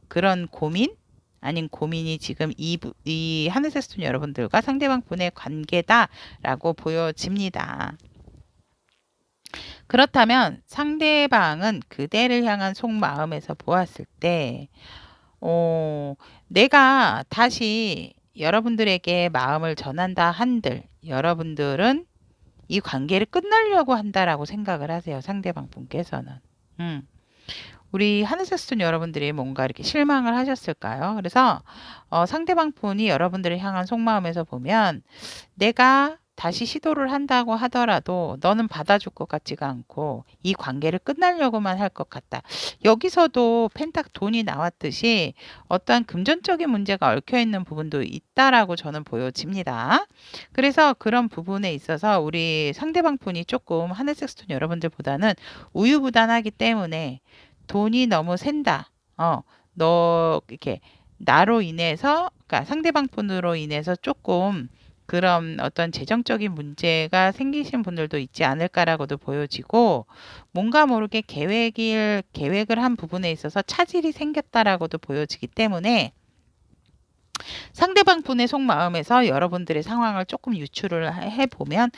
그런 고민? 아닌 고민이 지금 이 하늘색 스톤 여러분들과 상대방 분의 관계다라고 보여집니다. 그렇다면 상대방은 그대를 향한 속마음에서 보았을 때, 내가 다시 여러분들에게 마음을 전한다 한들, 여러분들은 이 관계를 끝내려고 한다라고 생각을 하세요. 상대방 분께서는. 우리 하늘색 스톤 여러분들이 뭔가 이렇게 실망을 하셨을까요? 그래서 상대방 분이 여러분들을 향한 속마음에서 보면 내가 다시 시도를 한다고 하더라도 너는 받아줄 것 같지가 않고 이 관계를 끝내려고만 할 것 같다. 여기서도 펜탁 돈이 나왔듯이 어떠한 금전적인 문제가 얽혀 있는 부분도 있다라고 저는 보여집니다. 그래서 그런 부분에 있어서 우리 상대방 분이 조금 하늘색 스톤 여러분들보다는 우유부단하기 때문에 돈이 너무 샌다. 너 이렇게 나로 인해서, 그러니까 상대방 분으로 인해서 조금 그런 어떤 재정적인 문제가 생기신 분들도 있지 않을까라고도 보여지고, 뭔가 모르게 계획을 한 부분에 있어서 차질이 생겼다라고도 보여지기 때문에 상대방 분의 속마음에서 여러분들의 상황을 조금 유추를 해보면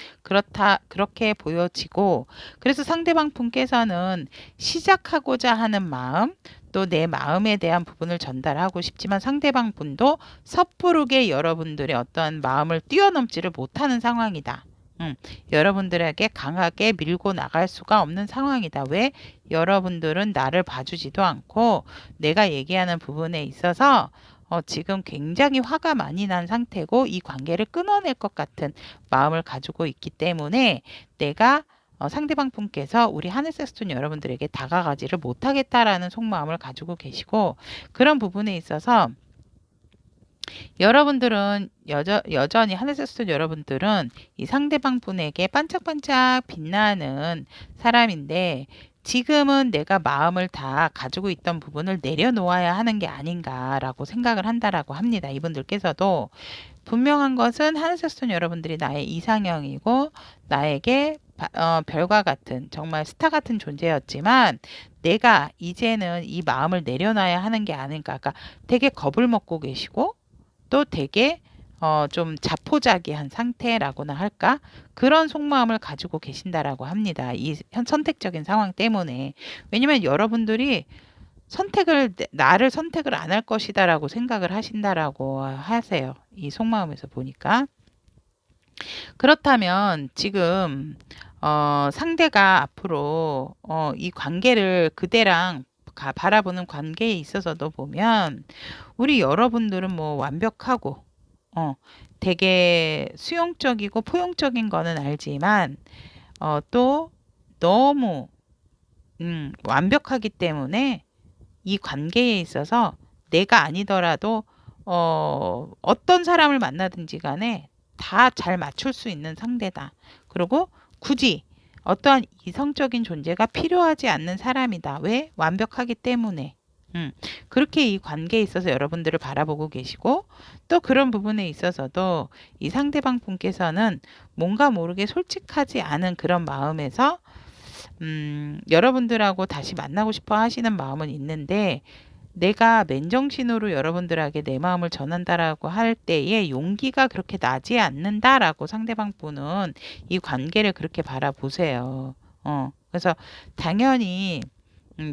그렇게 보여지고, 그래서 상대방 분께서는 시작하고자 하는 마음, 또 내 마음에 대한 부분을 전달하고 싶지만 상대방 분도 섣부르게 여러분들의 어떠한 마음을 뛰어넘지를 못하는 상황이다. 여러분들에게 강하게 밀고 나갈 수가 없는 상황이다. 왜? 여러분들은 나를 봐주지도 않고 내가 얘기하는 부분에 있어서 지금 굉장히 화가 많이 난 상태고 이 관계를 끊어낼 것 같은 마음을 가지고 있기 때문에 내가 상대방 분께서 우리 하늘색스톤 여러분들에게 다가가지를 못하겠다라는 속마음을 가지고 계시고, 그런 부분에 있어서 여러분들은 여전히 하늘색스톤 여러분들은 이 상대방 분에게 반짝반짝 빛나는 사람인데, 지금은 내가 마음을 다 가지고 있던 부분을 내려놓아야 하는 게 아닌가라고 생각을 한다라고 합니다. 이분들께서도 분명한 것은 하늘색스톤 여러분들이 나의 이상형이고 나에게 별과 같은 정말 스타 같은 존재였지만, 내가 이제는 이 마음을 내려놔야 하는 게 아닌가. 그러니까 되게 겁을 먹고 계시고 또 되게 좀 자포자기한 상태라고나 할까? 그런 속마음을 가지고 계신다라고 합니다. 이 선택적인 상황 때문에. 왜냐면 여러분들이 나를 선택을 안 할 것이다라고 생각을 하신다라고 하세요. 이 속마음에서 보니까. 그렇다면 지금 상대가 앞으로 이 관계를 그대랑 바라보는 관계에 있어서도 보면 우리 여러분들은 뭐 완벽하고 되게 수용적이고 포용적인 거는 알지만 또 너무 완벽하기 때문에 이 관계에 있어서 내가 아니더라도 어떤 사람을 만나든지 간에 다 잘 맞출 수 있는 상대다. 그리고 굳이 어떠한 이성적인 존재가 필요하지 않는 사람이다. 왜? 완벽하기 때문에. 그렇게 이 관계에 있어서 여러분들을 바라보고 계시고, 또 그런 부분에 있어서도 이 상대방 분께서는 뭔가 모르게 솔직하지 않은 그런 마음에서 여러분들하고 다시 만나고 싶어 하시는 마음은 있는데, 내가 맨정신으로 여러분들에게 내 마음을 전한다라고 할 때에 용기가 그렇게 나지 않는다라고 상대방 분은 이 관계를 그렇게 바라보세요. 그래서 당연히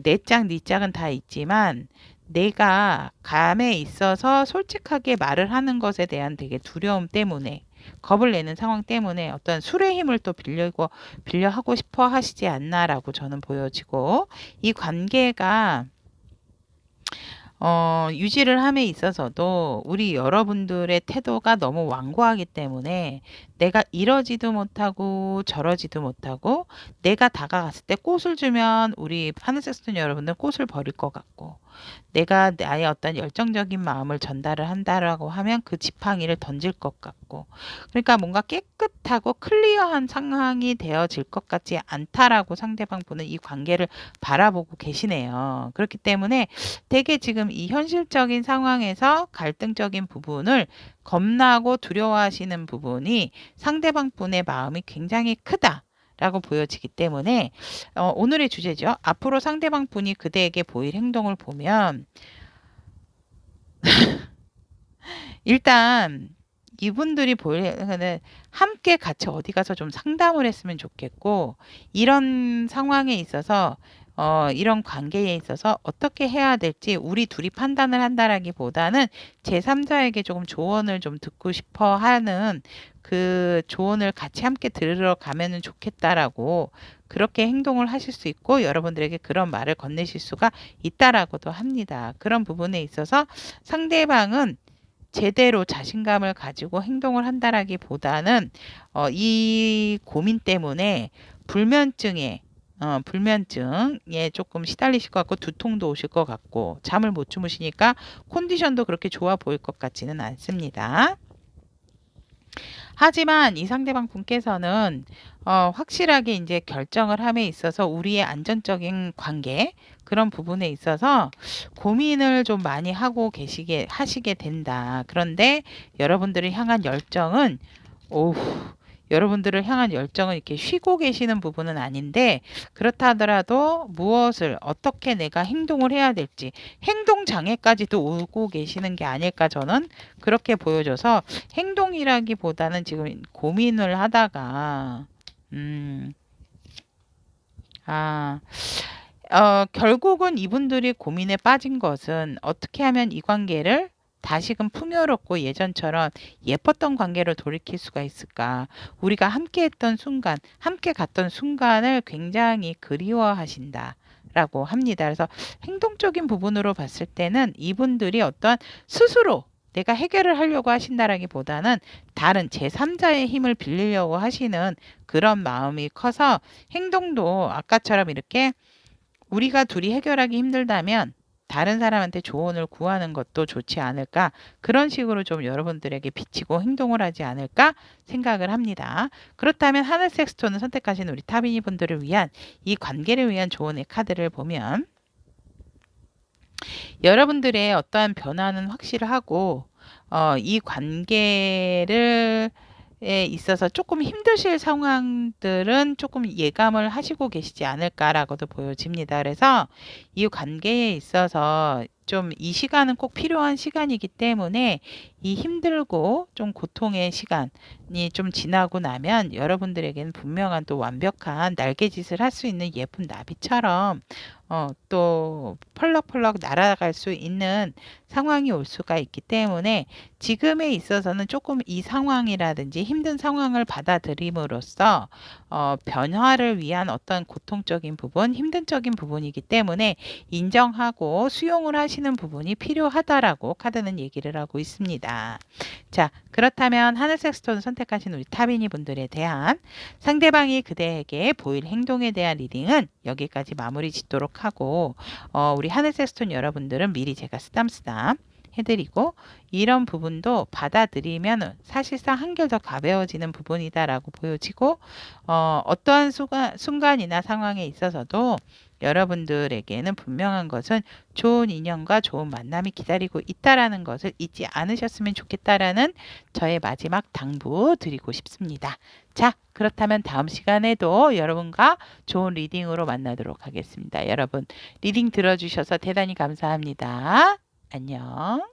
내 짝, 네 짝은 다 있지만 내가 감에 있어서 솔직하게 말을 하는 것에 대한 되게 두려움 때문에, 겁을 내는 상황 때문에 어떤 술의 힘을 또 빌려 하고 싶어 하시지 않나라고 저는 보여지고, 이 관계가 유지를 함에 있어서도 우리 여러분들의 태도가 너무 완고하기 때문에 내가 이러지도 못하고 저러지도 못하고, 내가 다가갔을 때 꽃을 주면 우리 하늘색스톤 여러분들 꽃을 버릴 것 같고, 내가 나의 어떤 열정적인 마음을 전달을 한다라고 하면 그 지팡이를 던질 것 같고, 그러니까 뭔가 깨끗하고 클리어한 상황이 되어질 것 같지 않다라고 상대방 분은 이 관계를 바라보고 계시네요. 그렇기 때문에 되게 지금 이 현실적인 상황에서 갈등적인 부분을 겁나고 두려워하시는 부분이 상대방 분의 마음이 굉장히 크다 라고 보여지기 때문에 오늘의 주제죠. 앞으로 상대방 분이 그대에게 보일 행동을 보면 일단 이분들이 보이는 함께 같이 어디 가서 좀 상담을 했으면 좋겠고, 이런 상황에 있어서 이런 관계에 있어서 어떻게 해야 될지 우리 둘이 판단을 한다라기보다는 제3자에게 조금 조언을 좀 듣고 싶어 하는 그 조언을 같이 함께 들으러 가면은 좋겠다라고, 그렇게 행동을 하실 수 있고 여러분들에게 그런 말을 건네실 수가 있다라고도 합니다. 그런 부분에 있어서 상대방은 제대로 자신감을 가지고 행동을 한다라기보다는 이 고민 때문에 불면증에 조금 시달리실 것 같고 두통도 오실 것 같고 잠을 못 주무시니까 컨디션도 그렇게 좋아 보일 것 같지는 않습니다. 하지만 이 상대방 분께서는 확실하게 이제 결정을 함에 있어서 우리의 안전적인 관계, 그런 부분에 있어서 고민을 좀 많이 하시게 된다. 그런데 여러분들을 향한 열정은 오우, 여러분들을 향한 열정은 이렇게 쉬고 계시는 부분은 아닌데, 그렇다 하더라도 무엇을 어떻게 내가 행동을 해야 될지 행동 장애까지도 오고 계시는 게 아닐까, 저는 그렇게 보여져서 행동이라기보다는 지금 고민을 하다가 아, 결국은 이분들이 고민에 빠진 것은 어떻게 하면 이 관계를 다시금 풍요롭고 예전처럼 예뻤던 관계로 돌이킬 수가 있을까? 우리가 함께 했던 순간, 함께 갔던 순간을 굉장히 그리워하신다. 라고 합니다. 그래서 행동적인 부분으로 봤을 때는 이분들이 어떤 스스로 내가 해결을 하려고 하신다라기보다는 다른 제3자의 힘을 빌리려고 하시는 그런 마음이 커서 행동도 아까처럼 이렇게 우리가 둘이 해결하기 힘들다면 다른 사람한테 조언을 구하는 것도 좋지 않을까? 그런 식으로 좀 여러분들에게 비치고 행동을 하지 않을까 생각을 합니다. 그렇다면 하늘 섹스톤을 선택하신 우리 타비니 분들을 위한 이 관계를 위한 조언의 카드를 보면 여러분들의 어떠한 변화는 확실하고 이 관계를 에 있어서 조금 힘드실 상황들은 조금 예감을 하시고 계시지 않을까라고도 보여집니다. 그래서 이 관계에 있어서 좀 이 시간은 꼭 필요한 시간이기 때문에 이 힘들고 좀 고통의 시간이 좀 지나고 나면 여러분들에게는 분명한 또 완벽한 날개짓을 할 수 있는 예쁜 나비처럼 또 펄럭펄럭 날아갈 수 있는 상황이 올 수가 있기 때문에 지금에 있어서는 조금 이 상황이라든지 힘든 상황을 받아들임으로써 변화를 위한 어떤 고통적인 부분, 힘든적인 부분이기 때문에 인정하고 수용을 하시는 부분이 필요하다라고 카드는 얘기를 하고 있습니다. 자, 그렇다면 하늘 섹스톤 선택하신 우리 타비니 분들에 대한 상대방이 그대에게 보일 행동에 대한 리딩은 여기까지 마무리 짓도록 하고 우리 하늘 섹스톤 여러분들은 미리 제가 쓰담쓰담 해드리고 이런 부분도 받아들이면 사실상 한결 더 가벼워지는 부분이다라고 보여지고 어떠한 순간이나 상황에 있어서도 여러분들에게는 분명한 것은 좋은 인연과 좋은 만남이 기다리고 있다라는 것을 잊지 않으셨으면 좋겠다라는 저의 마지막 당부 드리고 싶습니다. 자, 그렇다면 다음 시간에도 여러분과 좋은 리딩으로 만나도록 하겠습니다. 여러분, 리딩 들어주셔서 대단히 감사합니다. 안녕.